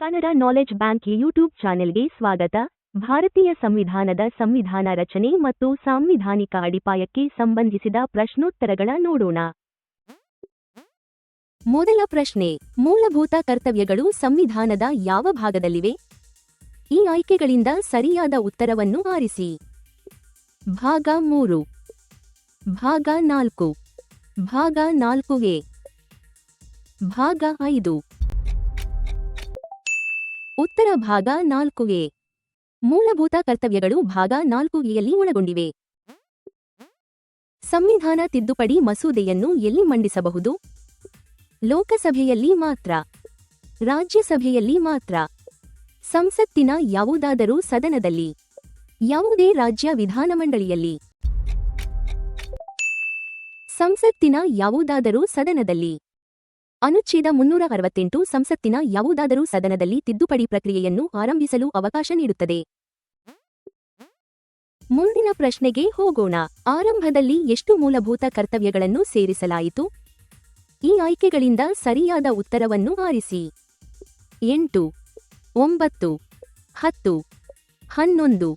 Kannada knowledge bank YouTube ಚಾನೆಲ್ಗೆ ಸ್ವಾಗತ. ಭಾರತೀಯ ಸಂವಿಧಾನದ ಸಂವಿಧಾನ ರಚನೆ ಮತ್ತು ಸಾಂವಿಧಾನಿಕ ಅಡಿಪಾಯಕ್ಕೆ ಸಂಬಂಧಿಸಿದ ಪ್ರಶ್ನೋತ್ತರಗಳ ನೋಡೋಣ. ಮೊದಲ ಪ್ರಶ್ನೆ, ಮೂಲಭೂತ ಕರ್ತವ್ಯಗಳು ಸಂವಿಧಾನದ ಯಾವ ಭಾಗದಲ್ಲಿವೆ? ಈ ಆಯ್ಕೆಗಳಿಂದ ಸರಿಯಾದ ಉತ್ತರವನ್ನು ಆರಿಸಿ. ಭಾಗ 3, ಭಾಗ 4, ಭಾಗ 4ಎ, ಭಾಗ 5. ಉತ್ತರ ಭಾಗ 4ಎ. ಮೂಲಭೂತ ಕರ್ತವ್ಯಗಳು ಭಾಗ 4ಎಯಲ್ಲಿ ಒಳಗೊಂಡಿವೆ. ಸಂವಿಧಾನ ತಿದ್ದುಪಡಿ ಮಸೂದೆಯನ್ನು ಎಲ್ಲಿ ಮಂಡಿಸಬಹುದು? ಲೋಕಸಭೆಯಲ್ಲಿ ಮಾತ್ರ, ರಾಜ್ಯಸಭೆಯಲ್ಲಿ ಮಾತ್ರ, ಸಂಸತ್ತಿನ ಯಾವುದಾದರೂ ಸದನದಲ್ಲಿ, ಯಾವುದೇ ರಾಜ್ಯ ವಿಧಾನಮಂಡಳಿಯಲ್ಲಿ, ಸಂಸತ್ತಿನ ಯಾವುದಾದರೂ ಸದನದಲ್ಲಿ. ಅನುಚ್ಛೇದ 368 ಸಂಸತ್ತಿನ ಯಾವುದಾದರೂ ಸದನದಲ್ಲಿ ತಿದ್ದುಪಡಿ ಪ್ರಕ್ರಿಯೆಯನ್ನು ಆರಂಭಿಸಲು ಅವಕಾಶ ನೀಡುತ್ತದೆ. ಮುಂದಿನ ಪ್ರಶ್ನೆಗೆ ಹೋಗೋಣ. ಆರಂಭದಲ್ಲಿ ಎಷ್ಟು ಮೂಲಭೂತ ಕರ್ತವ್ಯಗಳನ್ನು ಸೇರಿಸಲಾಯಿತು? ಈ ಆಯ್ಕೆಗಳಿಂದ ಸರಿಯಾದ ಉತ್ತರವನ್ನು ಆರಿಸಿ. 8, 9, 10, 11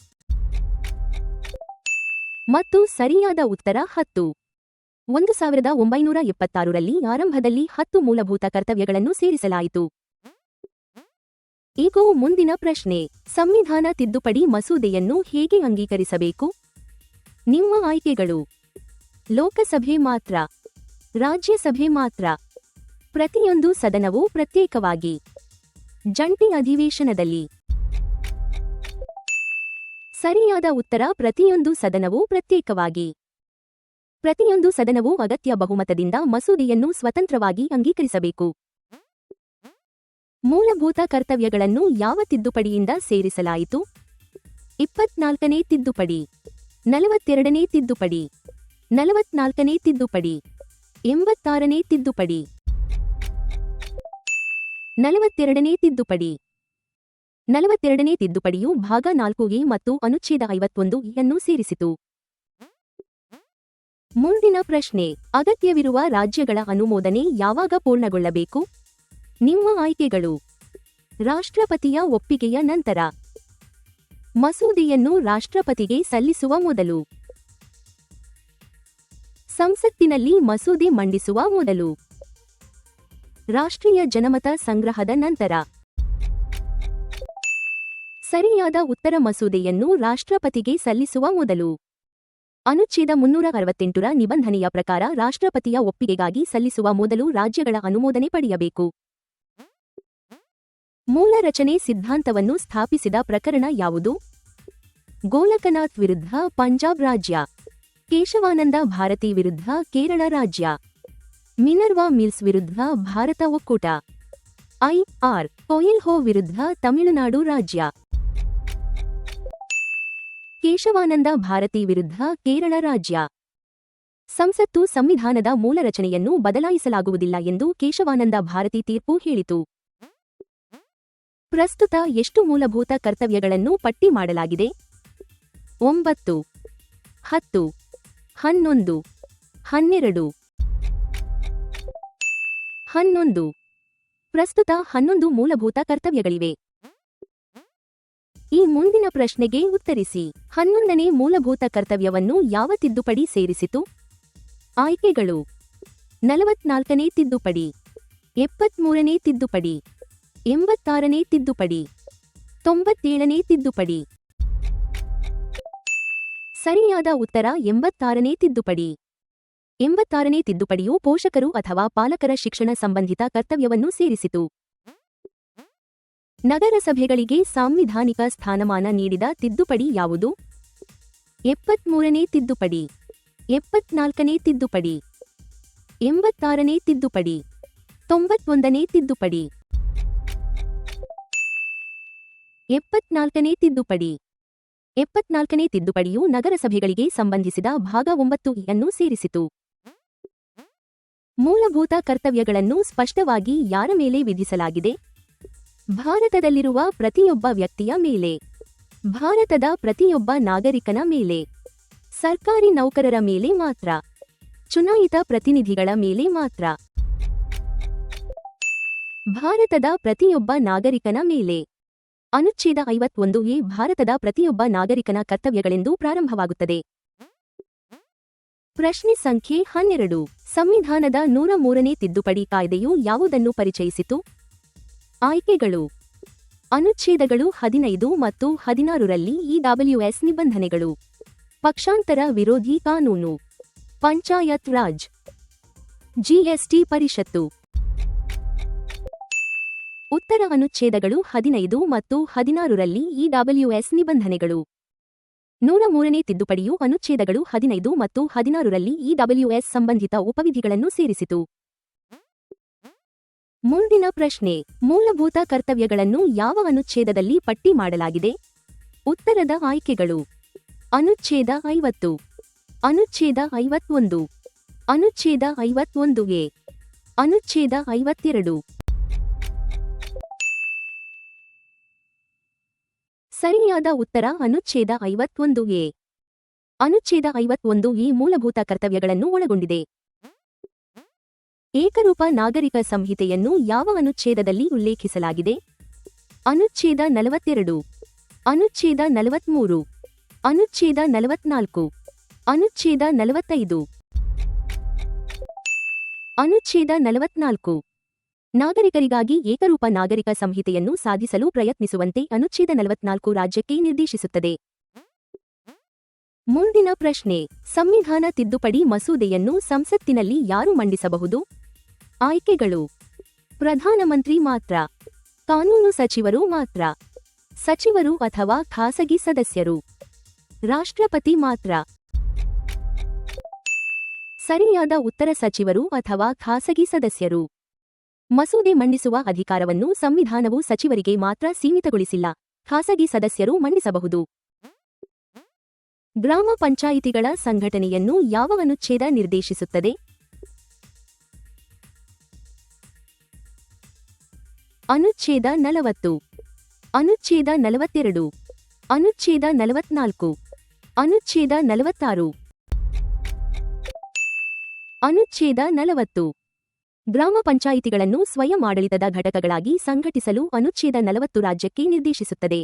ಮತ್ತು ಸರಿಯಾದ ಉತ್ತರ 10. 1976ರಲ್ಲಿ ಆರಂಭದಲ್ಲಿ 10 ಮೂಲಭೂತ ಕರ್ತವ್ಯಗಳನ್ನು ಸೇರಿಸಲಾಯಿತು. ಈಗ ಮುಂದಿನ ಪ್ರಶ್ನೆ, ಸಂವಿಧಾನ ತಿದ್ದುಪಡಿ ಮಸೂದೆಯನ್ನು ಹೇಗೆ ಅಂಗೀಕರಿಸಬೇಕು? ನಿಮ್ಮ ಆಯ್ಕೆಗಳು: ಲೋಕಸಭೆ ಮಾತ್ರ, ರಾಜ್ಯಸಭೆ ಮಾತ್ರ, ಪ್ರತಿಯೊಂದು ಸದನವೂ ಪ್ರತ್ಯೇಕವಾಗಿ, ಜಂಟಿ ಅಧಿವೇಶನದಲ್ಲಿ. ಸರಿಯಾದ ಉತ್ತರ ಪ್ರತಿಯೊಂದು ಸದನವೂ ಪ್ರತ್ಯೇಕವಾಗಿ. ಪ್ರತಿಯೊಂದು ಸದನವೂ ಅಗತ್ಯ ಬಹುಮತದಿಂದ ಮಸೂದೆಯನ್ನು ಸ್ವತಂತ್ರವಾಗಿ ಅಂಗೀಕರಿಸಬೇಕು. ಮೂಲಭೂತ ಕರ್ತವ್ಯಗಳನ್ನು ಯಾವ ತಿದ್ದುಪಡಿಯಿಂದ ಸೇರಿಸಲಾಯಿತು? 24ನೇ ತಿದ್ದುಪಡಿ, 42ನೇ ತಿದ್ದುಪಡಿ, 44ನೇ ತಿದ್ದುಪಡಿ, 86ನೇ ತಿದ್ದುಪಡಿ, 42ನೇ ತಿದ್ದುಪಡಿ. 42ನೇ ತಿದ್ದುಪಡಿಯು ಭಾಗ 4ಎ ಮತ್ತು ಅನುಚ್ಛೇದ 51ಯನ್ನು ಸೇರಿಸಿತು. ಮುಂದಿನ ಪ್ರಶ್ನೆ, ಅಗತ್ಯವಿರುವ ರಾಜ್ಯಗಳ ಅನುಮೋದನೆ ಯಾವಾಗ ಪೂರ್ಣಗೊಳ್ಳಬೇಕು? ನಿಮ್ಮ ಆಯ್ಕೆಗಳು: ರಾಷ್ಟ್ರಪತಿಯ ಒಪ್ಪಿಗೆಯ ನಂತರ, ಮಸೂದೆಯನ್ನು ರಾಷ್ಟ್ರಪತಿಗೆ ಸಲ್ಲಿಸುವ ಮೊದಲು, ಸಂಸತ್ತಿನಲ್ಲಿ ಮಸೂದೆ ಮಂಡಿಸುವ ಮೊದಲು, ರಾಷ್ಟ್ರೀಯ ಜನಮತ ಸಂಗ್ರಹದ ನಂತರ. ಸರಿಯಾದ ಉತ್ತರ ಮಸೂದೆಯನ್ನು ರಾಷ್ಟ್ರಪತಿಗೆ ಸಲ್ಲಿಸುವ ಮೊದಲು. ಅನುಚ್ಛೇದ 368ರ ನಿಬಂಧನೆಯ ಪ್ರಕಾರ ರಾಷ್ಟ್ರಪತಿಯ ಒಪ್ಪಿಗೆಗಾಗಿ ಸಲ್ಲಿಸುವ ಮೊದಲು ರಾಜ್ಯಗಳ ಅನುಮೋದನೆ ಪಡೆಯಬೇಕು. ಮೂಲ ರಚನೆ ಸಿದ್ಧಾಂತವನ್ನು ಸ್ಥಾಪಿಸಿದ ಪ್ರಕರಣ ಯಾವುದು? ಗೋಲಕನಾಥ್ ವಿರುದ್ಧ ಪಂಜಾಬ್ ರಾಜ್ಯ, ಕೇಶವಾನಂದ ಭಾರತಿ ವಿರುದ್ಧ ಕೇರಳ ರಾಜ್ಯ, ಮಿನರ್ವಾ ಮಿಲ್ಸ್ ವಿರುದ್ಧ ಭಾರತ ಒಕ್ಕೂಟ, ಐ.ಆರ್. ಕೊಯಿಲ್ಹೋ ವಿರುದ್ಧ ತಮಿಳುನಾಡು ರಾಜ್ಯ. ಕೇಶವಾನಂದ ಭಾರತಿ ವಿರುದ್ಧ ಕೇರಳ ರಾಜ್ಯ. ಸಂಸತ್ತು ಸಂವಿಧಾನದ ಮೂಲ ರಚನೆಯನ್ನು ಬದಲಾಯಿಸಲಾಗುವುದಿಲ್ಲ ಎಂದು ಕೇಶವಾನಂದ ಭಾರತಿ ತೀರ್ಪು ಹೇಳಿತು. ಪ್ರಸ್ತುತ ಎಷ್ಟು ಮೂಲಭೂತ ಕರ್ತವ್ಯಗಳನ್ನು ಪಟ್ಟಿ ಮಾಡಲಾಗಿದೆ? 9, 10, 11, 12, 11. ಪ್ರಸ್ತುತ 11 ಮೂಲಭೂತ ಕರ್ತವ್ಯಗಳಿವೆ. ಈ ಮುಂದಿನ ಪ್ರಶ್ನೆಗೆ ಉತ್ತರಿಸಿ. 11ನೇ ಮೂಲಭೂತ ಕರ್ತವ್ಯವನ್ನು ಯಾವ ತಿದ್ದುಪಡಿ ಸೇರಿಸಿತು? ಆಯ್ಕೆಗಳು: 44ನೇ ತಿದ್ದುಪಡಿ, 73ನೇ ತಿದ್ದುಪಡಿ, 86ನೇ ತಿದ್ದುಪಡಿ, 97ನೇ ತಿದ್ದುಪಡಿ. ಸರಿಯಾದ ಉತ್ತರ 86ನೇ ತಿದ್ದುಪಡಿ. 86ನೇ ತಿದ್ದುಪಡಿಯು ಪೋಷಕರು ಅಥವಾ ಪಾಲಕರ ಶಿಕ್ಷಣ ಸಂಬಂಧಿತ ಕರ್ತವ್ಯವನ್ನು ಸೇರಿಸಿತು. ನಗರಸಭೆಗಳಿಗೆ ಸಾಂವಿಧಾನಿಕ ಸ್ಥಾನಮಾನ ನೀಡಿದ ತಿದ್ದುಪಡಿ ಯಾವುದು? 73ನೇ ತಿದ್ದುಪಡಿ, 74ನೇ ತಿದ್ದುಪಡಿ, 86ನೇ ತಿದ್ದುಪಡಿ, 91ನೇ ತಿದ್ದುಪಡಿ. 74ನೇ ತಿದ್ದುಪಡಿ. 74ನೇ ತಿದ್ದುಪಡಿಯು ನಗರಸಭೆಗಳಿಗೆ ಸಂಬಂಧಿಸಿದ ಭಾಗ 9ಯನ್ನು ಸೇರಿಸಿತು. ಮೂಲಭೂತ ಕರ್ತವ್ಯಗಳನ್ನು ಸ್ಪಷ್ಟವಾಗಿ ಯಾರ ಮೇಲೆ ವಿಧಿಸಲಾಗಿದೆ? ಭಾರತದಲ್ಲಿರುವ ಪ್ರತಿಯೊಬ್ಬ ವ್ಯಕ್ತಿಯ ಮೇಲೆ, ಭಾರತದ ಪ್ರತಿಯೊಬ್ಬ ನಾಗರಿಕನ ಮೇಲೆ, ಸರ್ಕಾರಿ ನೌಕರರ ಮೇಲೆ ಮಾತ್ರ, ಚುನಾಯಿತ ಪ್ರತಿನಿಧಿಗಳ ಮೇಲೆ ಮಾತ್ರ. ಭಾರತದ ಪ್ರತಿಯೊಬ್ಬ ನಾಗರಿಕನ ಮೇಲೆ. ಅನುಚ್ಛೇದ 51 ಭಾರತದ ಪ್ರತಿಯೊಬ್ಬ ನಾಗರಿಕನ ಕರ್ತವ್ಯಗಳೆಂದು ಪ್ರಾರಂಭವಾಗುತ್ತದೆ. ಪ್ರಶ್ನೆ ಸಂಖ್ಯೆ 12. ಸಂವಿಧಾನದ 103ನೇ ತಿದ್ದುಪಡಿ ಕಾಯ್ದೆಯು ಯಾವುದನ್ನು ಪರಿಚಯಿಸಿತು? ಆಯ್ಕೆಗಳು. ಅನುಚ್ಛೇದಗಳು 15 ಮತ್ತು 16ರಲ್ಲಿ ಇಡಬ್ಲ್ಯೂಎಸ್ ನಿಬಂಧನೆಗಳು. ಪಕ್ಷಾಂತರ ವಿರೋಧಿ ಕಾನೂನು. ಪಂಚಾಯತ್ ರಾಜ್. ಜಿಎಸ್ಟಿ ಪರಿಷತ್ತು. ಉತ್ತರ. ಅನುಚ್ಛೇದಗಳು 15 ಮತ್ತು 16ರಲ್ಲಿ ಇಡಬ್ಲ್ಯೂಎಸ್ ನಿಬಂಧನೆಗಳು. 103ನೇ ತಿದ್ದುಪಡಿಯು ಅನುಚ್ಛೇದಗಳು 15 ಮತ್ತು 16ರಲ್ಲಿ ಇಡಬ್ಲ್ಯೂಎಸ್ ಸಂಬಂಧಿತ ಉಪವಿಧಿಗಳನ್ನು ಸೇರಿಸಿತು. ಮುಂದಿನ ಪ್ರಶ್ನೆ. ಮೂಲಭೂತ ಕರ್ತವ್ಯಗಳನ್ನು ಯಾವ ಅನುಚ್ಛೇದದಲ್ಲಿ ಪಟ್ಟಿ ಮಾಡಲಾಗಿದೆ? ಉತ್ತರದ ಆಯ್ಕೆಗಳು. ಅನುಚ್ಛೇದ 50, ಅನುಚ್ಛೇದ 51, ಅನುಚ್ಛೇದ 51A, ಅನುಚ್ಛೇದ 52. ಸರಿಯಾದ ಉತ್ತರ ಅನುಚ್ಛೇದ 51A. ಅನುಚ್ಛೇದ 51A ಮೂಲಭೂತ ಕರ್ತವ್ಯಗಳನ್ನು ಒಳಗೊಂಡಿದೆ. ಏಕರೂಪ ನಾಗರಿಕ ಸಂಹಿತೆಯನ್ನು ಯಾವ ಅನುಚ್ಛೇದದಲ್ಲಿ ಉಲ್ಲೇಖಿಸಲಾಗಿದೆ? ಅನುಚ್ಛೇದ 42, ಅನುಚ್ಛೇದ 43, ಅನುಚ್ಛೇದ 44, ಅನುಚ್ಛೇದ 45. ಅನುಚ್ಛೇದ 44. ನಾಗರಿಕರಿಗಾಗಿ ಏಕರೂಪ ನಾಗರಿಕ ಸಂಹಿತೆಯನ್ನು ಸಾಧಿಸಲು ಪ್ರಯತ್ನಿಸುವಂತೆ ಅನುಚ್ಛೇದ 44 ರಾಜ್ಯಕ್ಕೆ ನಿರ್ದೇಶಿಸುತ್ತದೆ. ಮುಂದಿನ ಪ್ರಶ್ನೆ. ಸಂವಿಧಾನ ತಿದ್ದುಪಡಿ ಮಸೂದೆಯನ್ನು ಸಂಸತ್ತಿನಲ್ಲಿ ಯಾರು ಮಂಡಿಸಬಹುದು? ಆಯ್ಕೆಗಳು. ಪ್ರಧಾನಮಂತ್ರಿ ಮಾತ್ರ, ಕಾನೂನು ಸಚಿವರು ಮಾತ್ರ, ಸಚಿವರು ಅಥವಾ ಖಾಸಗಿ ಸದಸ್ಯರು, ರಾಷ್ಟ್ರಪತಿ ಮಾತ್ರ. ಸರಿಯಾದ ಉತ್ತರ ಸಚಿವರು ಅಥವಾ ಖಾಸಗಿ ಸದಸ್ಯರು. ಮಸೂದೆ ಮಂಡಿಸುವ ಅಧಿಕಾರವನ್ನು ಸಂವಿಧಾನವು ಸಚಿವರಿಗೆ ಮಾತ್ರ ಸೀಮಿತಗೊಳಿಸಿಲ್ಲ, ಖಾಸಗಿ ಸದಸ್ಯರು ಮಂಡಿಸಬಹುದು. ಗ್ರಾಮ ಪಂಚಾಯಿತಿಗಳ ಸಂಘಟನೆಯನ್ನು ಯಾವ ಅನುಚ್ಛೇದ ನಿರ್ದೇಶಿಸುತ್ತದೆ? ಅನುಚ್ಛೇದ 40, ಅನುಚ್ಛೇದ 42, ಅನುಚ್ಛೇದ 44, ಅನುಚ್ಛೇದ 46. ಅನುಚ್ಛೇದ 40. ಗ್ರಾಮ ಪಂಚಾಯಿತಿಗಳನ್ನು ಸ್ವಯಂ ಆಡಳಿತದ ಘಟಕಗಳಾಗಿ ಸಂಘಟಿಸಲು ಅನುಚ್ಛೇದ 40 ರಾಜ್ಯಕ್ಕೆ ನಿರ್ದೇಶಿಸುತ್ತದೆ.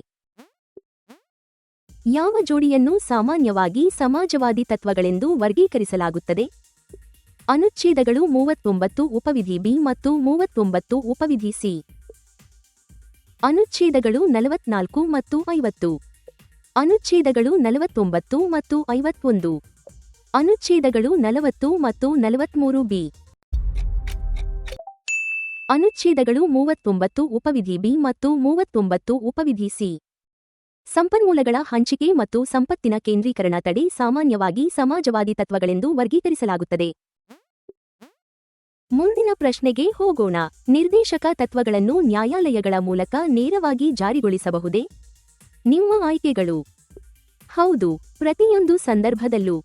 ಯಾವ ಜೋಡಿಯನ್ನು ಸಾಮಾನ್ಯವಾಗಿ ಸಮಾಜವಾದಿ ತತ್ವಗಳೆಂದು ವರ್ಗೀಕರಿಸಲಾಗುತ್ತದೆ? ಅನುಚ್ಛೇದಗಳು 39 ಉಪವಿಧಿ ಬಿ ಮತ್ತು 39 ಉಪವಿಧಿ ಸಿ. ಅನುಚ್ಛೇದಗಳು 44 ಮತ್ತು 50. ಅನುಚ್ಛೇದಗಳು 49 ಮತ್ತು 51. ಅನುಚ್ಛೇದಗಳು 40 ಮತ್ತು 43 ಬಿ. ಅನುಚ್ಛೇದಗಳು 39 ಉಪವಿಧಿ ಬಿ ಮತ್ತು 39 ಉಪವಿಧಿ ಸಿ. ಸಂಪನ್ಮೂಲಗಳ ಹಂಚಿಕೆ ಮತ್ತು ಸಂಪತ್ತಿನ ಕೇಂದ್ರೀಕರಣ ತಡೆ ಸಾಮಾನ್ಯವಾಗಿ ಸಮಾಜವಾದಿ ತತ್ವಗಳೆಂದು ವರ್ಗೀಕರಿಸಲಾಗುತ್ತದೆ. ಮುಂದಿನ ಪ್ರಶ್ನೆಗೆ ಹೋಗೋಣ. ನಿರ್ದೇಶಕ ತತ್ವಗಳನ್ನು ನ್ಯಾಯಾಲಯಗಳ ಮೂಲಕ ನೇರವಾಗಿ ಜಾರಿಗೊಳಿಸಬಹುದೇ? ನಿಮ್ಮ ಆಯ್ಕೆಗಳು. ಹೌದು, ಪ್ರತಿಯೊಂದು ಸಂದರ್ಭದಲ್ಲೂ.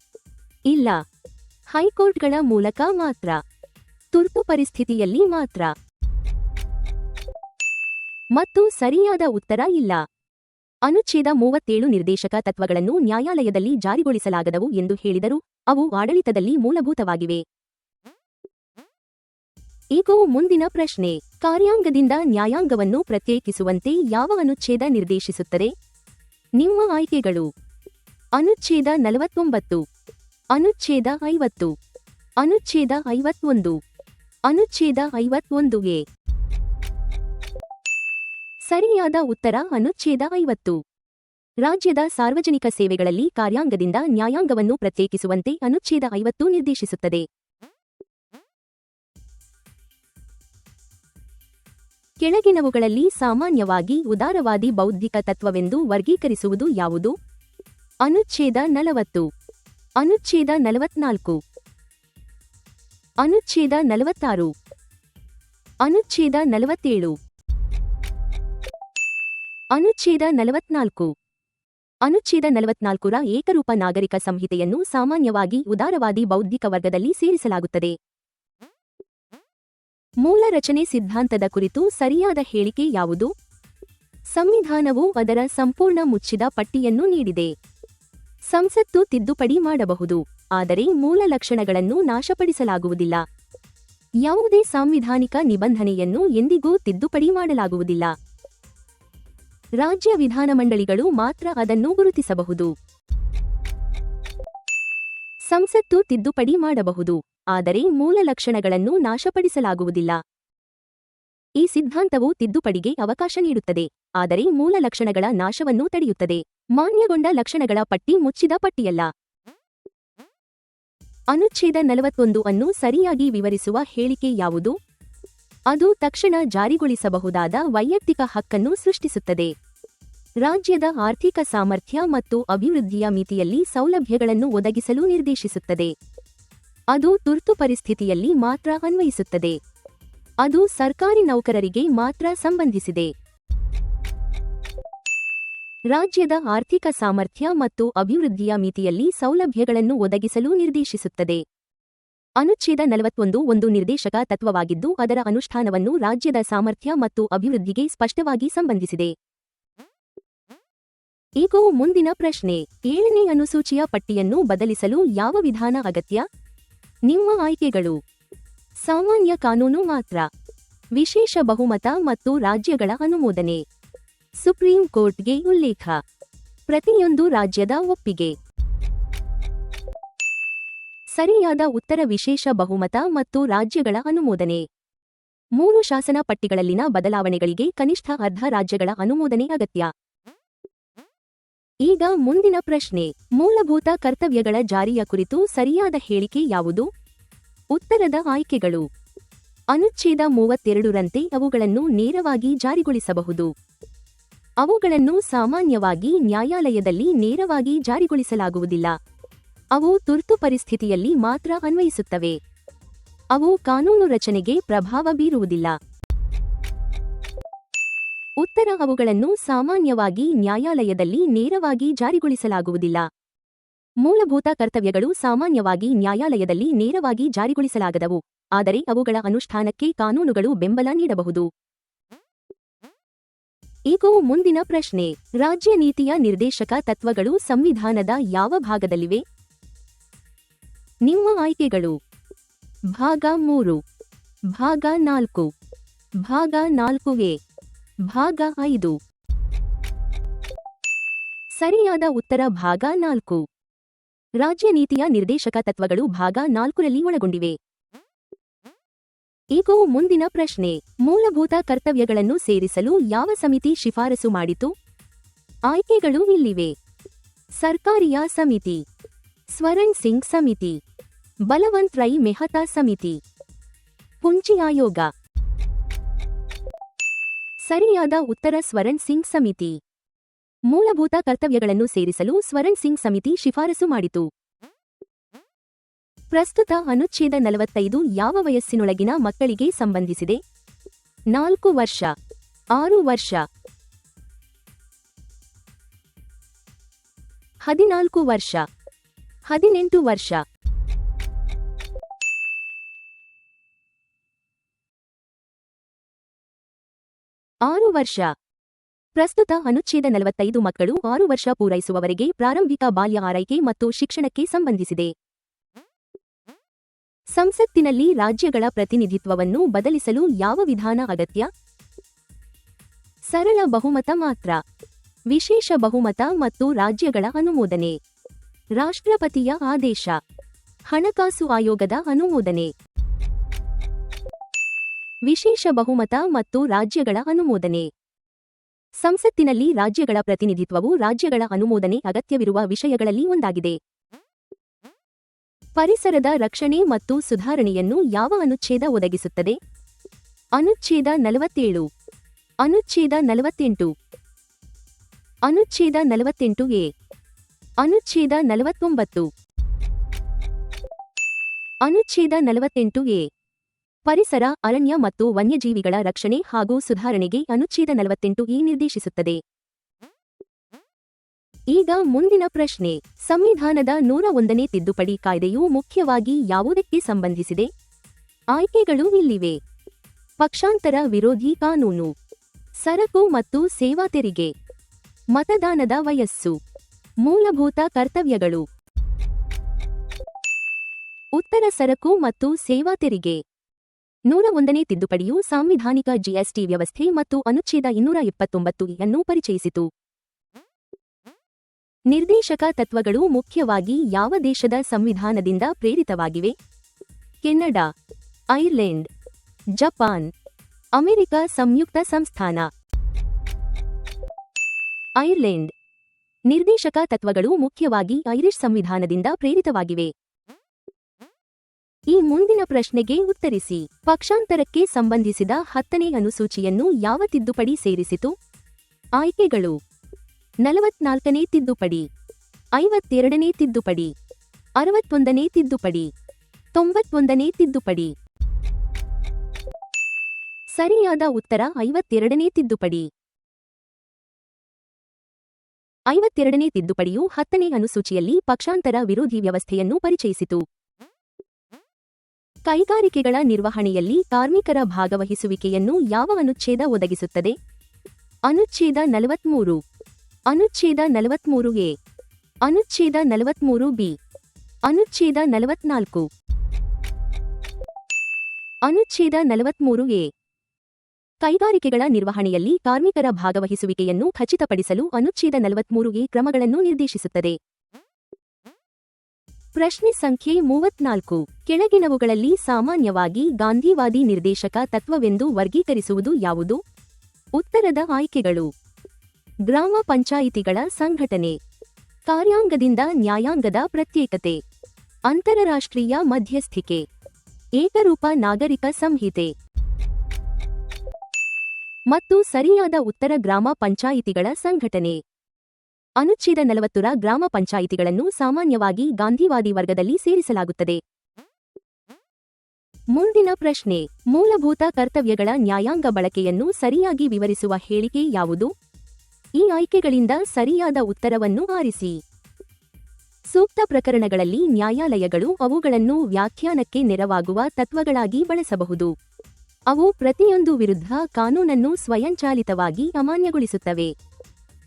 ಇಲ್ಲ, ಹೈಕೋರ್ಟ್ಗಳ ಮೂಲಕ ಮಾತ್ರ. ತುರ್ತು ಪರಿಸ್ಥಿತಿಯಲ್ಲಿ ಮಾತ್ರ. ಮತ್ತು ಸರಿಯಾದ ಉತ್ತರ ಇಲ್ಲ. ಅನುಚ್ಛೇದ 37 ನಿರ್ದೇಶಕ ತತ್ವಗಳನ್ನು ನ್ಯಾಯಾಲಯದಲ್ಲಿ ಜಾರಿಗೊಳಿಸಲಾಗದವು ಎಂದು ಹೇಳಿದರೂ ಅವು ಆಡಳಿತದಲ್ಲಿ ಮೂಲಭೂತವಾಗಿವೆ. ಈಗ ಮುಂದಿನ ಪ್ರಶ್ನೆ. ಕಾರ್ಯಾಂಗದಿಂದ ನ್ಯಾಯಾಂಗವನ್ನು ಪ್ರತ್ಯೇಕಿಸುವಂತೆ ಯಾವ ಅನುಚ್ಛೇದ ನಿರ್ದೇಶಿಸುತ್ತದೆ? ನಿಮ್ಮ ಆಯ್ಕೆಗಳು. ಅನುಚ್ಛೇದ 49, ಅನುಚ್ಛೇದ 50, ಅನುಚ್ಛೇದ 51, ಅನುಚ್ಛೇದ 51A. ಸರಿಯಾದ ಉತ್ತರ ಅನುಚ್ಛೇದ 50. ರಾಜ್ಯದ ಸಾರ್ವಜನಿಕ ಸೇವೆಗಳಲ್ಲಿ ಕಾರ್ಯಾಂಗದಿಂದ ನ್ಯಾಯಾಂಗವನ್ನು ಪ್ರತ್ಯೇಕಿಸುವಂತೆ ಅನುಚ್ಛೇದ 50 ನಿರ್ದೇಶಿಸುತ್ತದೆ. ಕೆಳಗಿನವುಗಳಲ್ಲಿ ಸಾಮಾನ್ಯವಾಗಿ ಉದಾರವಾದಿ ಬೌದ್ಧಿಕ ತತ್ವವೆಂದು ವರ್ಗೀಕರಿಸುವುದು ಯಾವುದು? ಅನುಚ್ಛೇದ 40, ಅನುಚ್ಛೇದ 44, ಅನುಚ್ಛೇದ 46, ಅನುಚ್ಛೇದ 47, ಅನುಚ್ಛೇದ 44. ಅನುಚ್ಛೇದ 44ರ ಏಕರೂಪ ನಾಗರಿಕ ಸಂಹಿತೆಯನ್ನು ಸಾಮಾನ್ಯವಾಗಿ ಉದಾರವಾದಿ ಬೌದ್ಧಿಕ ವರ್ಗದಲ್ಲಿ ಸೇರಿಸಲಾಗುತ್ತದೆ. ಮೂಲ ರಚನೆ ಸಿದ್ಧಾಂತದ ಕುರಿತು ಸರಿಯಾದ ಹೇಳಿಕೆ ಯಾವುದು? ಸಂವಿಧಾನವು ಅದರ ಸಂಪೂರ್ಣ ಮುಚ್ಚಿದ ಪಟ್ಟಿಯನ್ನು ನೀಡಿದೆ. ಸಂಸತ್ತು ತಿದ್ದುಪಡಿ ಮಾಡಬಹುದು, ಆದರೆ ಮೂಲ ಲಕ್ಷಣಗಳನ್ನು ನಾಶಪಡಿಸಲಾಗುವುದಿಲ್ಲ. ಯಾವುದೇ ಸಾಂವಿಧಾನಿಕ ನಿಬಂಧನೆಯನ್ನು ಎಂದಿಗೂ ತಿದ್ದುಪಡಿ ಮಾಡಲಾಗುವುದಿಲ್ಲ. ರಾಜ್ಯ ವಿಧಾನಮಂಡಳಿಗಳು ಮಾತ್ರ ಅದನ್ನು ಗುರುತಿಸಬಹುದು. ಸಂಸತ್ತು ತಿದ್ದುಪಡಿ ಮಾಡಬಹುದು, ಆದರೆ ಮೂಲ ಲಕ್ಷಣಗಳನ್ನು ನಾಶಪಡಿಸಲಾಗುವುದಿಲ್ಲ. ಈ ಸಿದ್ಧಾಂತವು ತಿದ್ದುಪಡಿಗೆ ಅವಕಾಶ ನೀಡುತ್ತದೆ, ಆದರೆ ಮೂಲ ಲಕ್ಷಣಗಳ ನಾಶವನ್ನು ತಡೆಯುತ್ತದೆ. ಮಾನ್ಯಗೊಂಡ ಲಕ್ಷಣಗಳ ಪಟ್ಟಿ ಮುಚ್ಚಿದ ಪಟ್ಟಿಯಲ್ಲ. ಅನುಚ್ಛೇದ 41 ಅನ್ನು ಸರಿಯಾಗಿ ವಿವರಿಸುವ ಹೇಳಿಕೆ ಯಾವುದು? ಅದು ತಕ್ಷಣ ಜಾರಿಗೊಳಿಸಬಹುದಾದ ವೈಯಕ್ತಿಕ ಹಕ್ಕನ್ನು ಸೃಷ್ಟಿಸುತ್ತದೆ. ರಾಜ್ಯದ ಆರ್ಥಿಕ ಸಾಮರ್ಥ್ಯ ಮತ್ತು ಅಭಿವೃದ್ಧಿಯ ಮಿತಿಯಲ್ಲಿ ಸೌಲಭ್ಯಗಳನ್ನು ಒದಗಿಸಲು ನಿರ್ದೇಶಿಸುತ್ತದೆ. ಅದು ತುರ್ತು ಪರಿಸ್ಥಿತಿಯಲ್ಲಿ ಮಾತ್ರ ಅನ್ವಯಿಸುತ್ತದೆ. ಅದು ಸರ್ಕಾರಿ ನೌಕರರಿಗೆ ಮಾತ್ರ ಸಂಬಂಧಿಸಿದೆ. ರಾಜ್ಯದ ಆರ್ಥಿಕ ಸಾಮರ್ಥ್ಯ ಮತ್ತು ಅಭಿವೃದ್ಧಿಯ ಮಿತಿಯಲ್ಲಿ ಸೌಲಭ್ಯಗಳನ್ನು ಒದಗಿಸಲು ನಿರ್ದೇಶಿಸುತ್ತದೆ. ಅನುಚ್ಛೇದ 41 ಒಂದು ನಿರ್ದೇಶಕ ತತ್ವವಾಗಿದ್ದು ಅದರ ಅನುಷ್ಠಾನವನ್ನು ರಾಜ್ಯದ ಸಾಮರ್ಥ್ಯ ಮತ್ತು ಅಭಿವೃದ್ಧಿಗೆ ಸ್ಪಷ್ಟವಾಗಿ ಸಂಬಂಧಿಸಿದೆ. ಈಗ ಮುಂದಿನ ಪ್ರಶ್ನೆ, 7ನೇ ಅನುಸೂಚಿಯ ಪಟ್ಟಿಯನ್ನು ಬದಲಿಸಲು ಯಾವ ವಿಧಾನ ಅಗತ್ಯ? ನಿಮ್ಮ ಆಯ್ಕೆಗಳು: ಸಾಮಾನ್ಯ ಕಾನೂನು ಮಾತ್ರ, ವಿಶೇಷ ಬಹುಮತ ಮತ್ತು ರಾಜ್ಯಗಳ ಅನುಮೋದನೆ, ಸುಪ್ರೀಂ ಕೋರ್ಟ್ಗೆ ಉಲ್ಲೇಖ, ಪ್ರತಿಯೊಂದು ರಾಜ್ಯದ ಒಪ್ಪಿಗೆ. ಸರಿಯಾದ ಉತ್ತರ ವಿಶೇಷ ಬಹುಮತ ಮತ್ತು ರಾಜ್ಯಗಳ ಅನುಮೋದನೆ. 3 ಶಾಸನ ಪಟ್ಟಿಗಳಲ್ಲಿನ ಬದಲಾವಣೆಗಳಿಗೆ ಕನಿಷ್ಠ ಅರ್ಧ ರಾಜ್ಯಗಳ ಅನುಮೋದನೆ ಅಗತ್ಯ. ಈಗ ಮುಂದಿನ ಪ್ರಶ್ನೆ, ಮೂಲಭೂತ ಕರ್ತವ್ಯಗಳ ಜಾರಿಯ ಕುರಿತು ಸರಿಯಾದ ಹೇಳಿಕೆ ಯಾವುದು? ಉತ್ತರದ ಆಯ್ಕೆಗಳು: ಅನುಚ್ಛೇದ 32ರಂತೆ ಅವುಗಳನ್ನು ನೇರವಾಗಿ ಜಾರಿಗೊಳಿಸಬಹುದು. ಅವುಗಳನ್ನು ಸಾಮಾನ್ಯವಾಗಿ ನ್ಯಾಯಾಲಯದಲ್ಲಿ ನೇರವಾಗಿ ಜಾರಿಗೊಳಿಸಲಾಗುವುದಿಲ್ಲ. ಅವು ತುರ್ತು ಪರಿಸ್ಥಿತಿಯಲ್ಲಿ ಮಾತ್ರ ಅನ್ವಯಿಸುತ್ತವೆ. ಅವು ಕಾನೂನು ರಚನೆಗೆ ಪ್ರಭಾವ ಬೀರುವುದಿಲ್ಲ. ಉತ್ತರ: ಅವುಗಳನ್ನು ಸಾಮಾನ್ಯವಾಗಿ ನ್ಯಾಯಾಲಯದಲ್ಲಿ ನೇರವಾಗಿ ಜಾರಿಗೊಳಿಸಲಾಗುವುದಿಲ್ಲ. ಮೂಲಭೂತ ಕರ್ತವ್ಯಗಳು ಸಾಮಾನ್ಯವಾಗಿ ನ್ಯಾಯಾಲಯದಲ್ಲಿ ನೇರವಾಗಿ ಜಾರಿಗೊಳಿಸಲಾಗದವು, ಆದರೆ ಅವುಗಳ ಅನುಷ್ಠಾನಕ್ಕೆ ಕಾನೂನುಗಳು ಬೆಂಬಲ ನೀಡಬಹುದು. ಈಗ ಮುಂದಿನ ಪ್ರಶ್ನೆ, ರಾಜ್ಯ ನೀತಿಯ ನಿರ್ದೇಶಕ ತತ್ವಗಳು ಸಂವಿಧಾನದ ಯಾವ ಭಾಗದಲ್ಲಿವೆ? ನಿಮ್ಮ ಆಯ್ಕೆಗಳು: ಭಾಗ 3, ಭಾಗ 4, ಭಾಗ 4ಎ, ಭಾಗ 5. ಸರಿಯಾದ ಉತ್ತರ ಭಾಗ 4. ರಾಜ್ಯ ನೀತಿಯ ನಿರ್ದೇಶಕ ತತ್ವಗಳು ಭಾಗ 4ರಲ್ಲಿ ಒಳಗೊಂಡಿವೆ. ಈಗ ಮುಂದಿನ ಪ್ರಶ್ನೆ, ಮೂಲಭೂತ ಕರ್ತವ್ಯಗಳನ್ನು ಸೇರಿಸಲು ಯಾವ ಸಮಿತಿ ಶಿಫಾರಸು ಮಾಡಿತು? ಆಯ್ಕೆಗಳು ಇಲ್ಲಿವೆ: ಸರ್ಕಾರಿಯ ಸಮಿತಿ, ಸ್ವರಣ್ ಸಿಂಗ್ ಸಮಿತಿ, ಬಲವಂತ್ ರೈ ಮೆಹತಾ ಸಮಿತಿ, ಪುಂಚಿ ಆಯೋಗ. ಸರಿಯಾದ ಉತ್ತರ ಸ್ವರಣ್ ಸಿಂಗ್ ಸಮಿತಿ. ಮೂಲಭೂತ ಕರ್ತವ್ಯಗಳನ್ನು ಸೇರಿಸಲು ಸ್ವರಣ್ ಸಿಂಗ್ ಸಮಿತಿ ಶಿಫಾರಸು ಮಾಡಿತು. ಪ್ರಸ್ತುತ ಅನುಚ್ಛೇದ 45 ಯಾವ ವಯಸ್ಸಿನೊಳಗಿನ ಮಕ್ಕಳಿಗೆ ಸಂಬಂಧಿಸಿದೆ? 4 ವರ್ಷ, 6 ವರ್ಷ, 14 ವರ್ಷ, 18 ವರ್ಷ. ಆರು ವರ್ಷ. ಪ್ರಸ್ತುತ ಅನುಚ್ಛೇದ 45 ಮಕ್ಕಳು 6 ವರ್ಷ ಪೂರೈಸುವವರೆಗೆ ಪ್ರಾರಂಭಿಕ ಬಾಲ್ಯ ಆರೈಕೆ ಮತ್ತು ಶಿಕ್ಷಣಕ್ಕೆ ಸಂಬಂಧಿಸಿದೆ. ಸಂಸತ್ತಿನಲ್ಲಿ ರಾಜ್ಯಗಳ ಪ್ರತಿನಿಧಿತ್ವವನ್ನು ಬದಲಿಸಲು ಯಾವ ವಿಧಾನ ಅಗತ್ಯ? ಸರಳ ಬಹುಮತ ಮಾತ್ರ, ವಿಶೇಷ ಬಹುಮತ ಮತ್ತು ರಾಜ್ಯಗಳ ಅನುಮೋದನೆ, ರಾಷ್ಟ್ರಪತಿಯ ಆದೇಶ, ಹಣಕಾಸು ಆಯೋಗದ ಅನುಮೋದನೆ. ವಿಶೇಷ ಬಹುಮತ ಮತ್ತು ರಾಜ್ಯಗಳ ಅನುಮೋದನೆ. ಸಂಸತ್ತಿನಲ್ಲಿ ರಾಜ್ಯಗಳ ಪ್ರತಿನಿಧಿತ್ವವು ರಾಜ್ಯಗಳ ಅನುಮೋದನೆ ಅಗತ್ಯವಿರುವ ವಿಷಯಗಳಲ್ಲಿ ಒಂದಾಗಿದೆ. ಪರಿಸರದ ರಕ್ಷಣೆ ಮತ್ತು ಸುಧಾರಣೆಯನ್ನು ಯಾವ ಅನುಚ್ಛೇದ ಒದಗಿಸುತ್ತದೆ? ಅನುಚ್ಛೇದ 47, ಅನುಚ್ಛೇದ 48, ಅನುಚ್ಛೇದ 48ಎ, ಅನುಚ್ಛೇದ 49. ಅನುಚ್ಛೇದ 48ಎ. ಪರಿಸರ, ಅರಣ್ಯ ಮತ್ತು ವನ್ಯಜೀವಿಗಳ ರಕ್ಷಣೆ ಹಾಗೂ ಸುಧಾರಣೆಗೆ ಅನುಚ್ಛೇದ 48ಎ ನಿರ್ದೇಶಿಸುತ್ತದೆ. ಈಗ ಮುಂದಿನ ಪ್ರಶ್ನೆ, ಸಂವಿಧಾನದ 101ನೇ ತಿದ್ದುಪಡಿ ಕಾಯ್ದೆಯು ಮುಖ್ಯವಾಗಿ ಯಾವುದಕ್ಕೆ ಸಂಬಂಧಿಸಿದೆ? ಆಯ್ಕೆಗಳು ಇಲ್ಲಿವೆ: ಪಕ್ಷಾಂತರ ವಿರೋಧಿ ಕಾನೂನು, ಸರಕು ಮತ್ತು ಸೇವಾ ತೆರಿಗೆ, ಮತದಾನದ ವಯಸ್ಸು, ಮೂಲಭೂತ ಕರ್ತವ್ಯಗಳು. ಉತ್ತರ: ಸರಕು ಮತ್ತು ಸೇವಾ ತೆರಿಗೆ. 101ನೇ ತಿದ್ದುಪಡಿಯು ಸಾಂವಿಧಾನಿಕ ಜಿಎಸ್ಟಿ ವ್ಯವಸ್ಥೆ ಮತ್ತು ಅನುಚ್ಛೇದ 229 ಪರಿಚಯಿಸಿತು. ನಿರ್ದೇಶಕ ತತ್ವಗಳು ಮುಖ್ಯವಾಗಿ ಯಾವ ದೇಶದ ಸಂವಿಧಾನದಿಂದ ಪ್ರೇರಿತವಾಗಿವೆ? ಕೆನಡಾ, ಐರ್ಲೆಂಡ್, ಜಪಾನ್, ಅಮೆರಿಕ ಸಂಯುಕ್ತ ಸಂಸ್ಥಾನ. ಐರ್ಲೆಂಡ್. ನಿರ್ದೇಶಕ ತತ್ವಗಳು ಮುಖ್ಯವಾಗಿ ಐರಿಷ್ ಸಂವಿಧಾನದಿಂದ ಪ್ರೇರಿತವಾಗಿವೆ. ಈ ಮುಂದಿನ ಪ್ರಶ್ನೆಗೆ ಉತ್ತರಿಸಿ. ಪಕ್ಷಾಂತರಕ್ಕೆ ಸಂಬಂಧಿಸಿದ 10ನೇ ಅನುಸೂಚಿಯನ್ನು ಯಾವ ತಿದ್ದುಪಡಿ ಸೇರಿಸಿತು? ಆಯ್ಕೆಗಳು: 44ನೇ ತಿದ್ದುಪಡಿ, 52ನೇ ತಿದ್ದುಪಡಿ, 61ನೇ ತಿದ್ದುಪಡಿ, 91ನೇ ತಿದ್ದುಪಡಿ. ಸರಿಯಾದ ಉತ್ತರ 52ನೇ ತಿದ್ದುಪಡಿ. 52ನೇ ತಿದ್ದುಪಡಿಯು 10ನೇ ಅನುಸೂಚಿಯಲ್ಲಿ ಪಕ್ಷಾಂತರ ವಿರೋಧಿ ವ್ಯವಸ್ಥೆಯನ್ನು ಪರಿಚಯಿಸಿತು. ಕೈಗಾರಿಕೆಗಳ ನಿರ್ವಹಣೆಯಲ್ಲಿ ಕಾರ್ಮಿಕರ ಭಾಗವಹಿಸುವಿಕೆಯನ್ನು ಯಾವ ಅನುಚ್ಛೇದ ಒದಗಿಸುತ್ತದೆ? ಅನುಚ್ಛೇದ 43, ಅನುಚ್ಛೇದ 43A, ಅನುಚ್ಛೇದ 43B, ಅನುಚ್ಛೇದ 44. ಅನುಚ್ಛೇದ 43A. ಕೈಗಾರಿಕೆಗಳ ನಿರ್ವಹಣೆಯಲ್ಲಿ ಕಾರ್ಮಿಕರ ಭಾಗವಹಿಸುವಿಕೆಯನ್ನು ಖಚಿತಪಡಿಸಲು ಅನುಚ್ಛೇದ 43A ಕ್ರಮಗಳನ್ನು ನಿರ್ದೇಶಿಸುತ್ತದೆ. ಪ್ರಶ್ನೆ ಸಂಖ್ಯೆ 34. ಕೆಳಗಿನವುಗಳಲ್ಲಿ ಸಾಮಾನ್ಯವಾಗಿ ಗಾಂಧಿವಾದಿ ನಿರ್ದೇಶಕ ತತ್ವವೆಂದು ವರ್ಗೀಕರಿಸುವುದು ಯಾವುದು? ಉತ್ತರದ ಆಯ್ಕೆಗಳು: ಗ್ರಾಮ ಪಂಚಾಯಿತಿಗಳ ಸಂಘಟನೆ, ಕಾರ್ಯಾಂಗದಿಂದ ನ್ಯಾಯಾಂಗದ ಪ್ರತ್ಯೇಕತೆ, ಅಂತಾರಾಷ್ಟ್ರೀಯ ಮಧ್ಯಸ್ಥಿಕೆ, ಏಕರೂಪ ನಾಗರಿಕ ಸಂಹಿತೆ. ಮತ್ತು ಸರಿಯಾದ ಉತ್ತರ ಗ್ರಾಮ ಪಂಚಾಯಿತಿಗಳ ಸಂಘಟನೆ. ಅನುಚ್ಛೇದ 40ರ ಗ್ರಾಮ ಪಂಚಾಯಿತಿಗಳನ್ನು ಸಾಮಾನ್ಯವಾಗಿ ಗಾಂಧಿವಾದಿ ವರ್ಗದಲ್ಲಿ ಸೇರಿಸಲಾಗುತ್ತದೆ. ಮುಂದಿನ ಪ್ರಶ್ನೆ: ಮೂಲಭೂತ ಕರ್ತವ್ಯಗಳ ನ್ಯಾಯಾಂಗ ಬಳಕೆಯನ್ನು ಸರಿಯಾಗಿ ವಿವರಿಸುವ ಹೇಳಿಕೆ ಯಾವುದು? ಈ ಆಯ್ಕೆಗಳಿಂದ ಸರಿಯಾದ ಉತ್ತರವನ್ನು ಆರಿಸಿ. ಸೂಕ್ತ ಪ್ರಕರಣಗಳಲ್ಲಿ ನ್ಯಾಯಾಲಯಗಳು ಅವುಗಳನ್ನು ವ್ಯಾಖ್ಯಾನಕ್ಕೆ ನೆರವಾಗುವ ತತ್ವಗಳಾಗಿ ಬಳಸಬಹುದು. ಅವು ಪ್ರತಿಯೊಂದು ವಿರುದ್ಧ ಕಾನೂನನ್ನು ಸ್ವಯಂಚಾಲಿತವಾಗಿ ಅಮಾನ್ಯಗೊಳಿಸುತ್ತವೆ.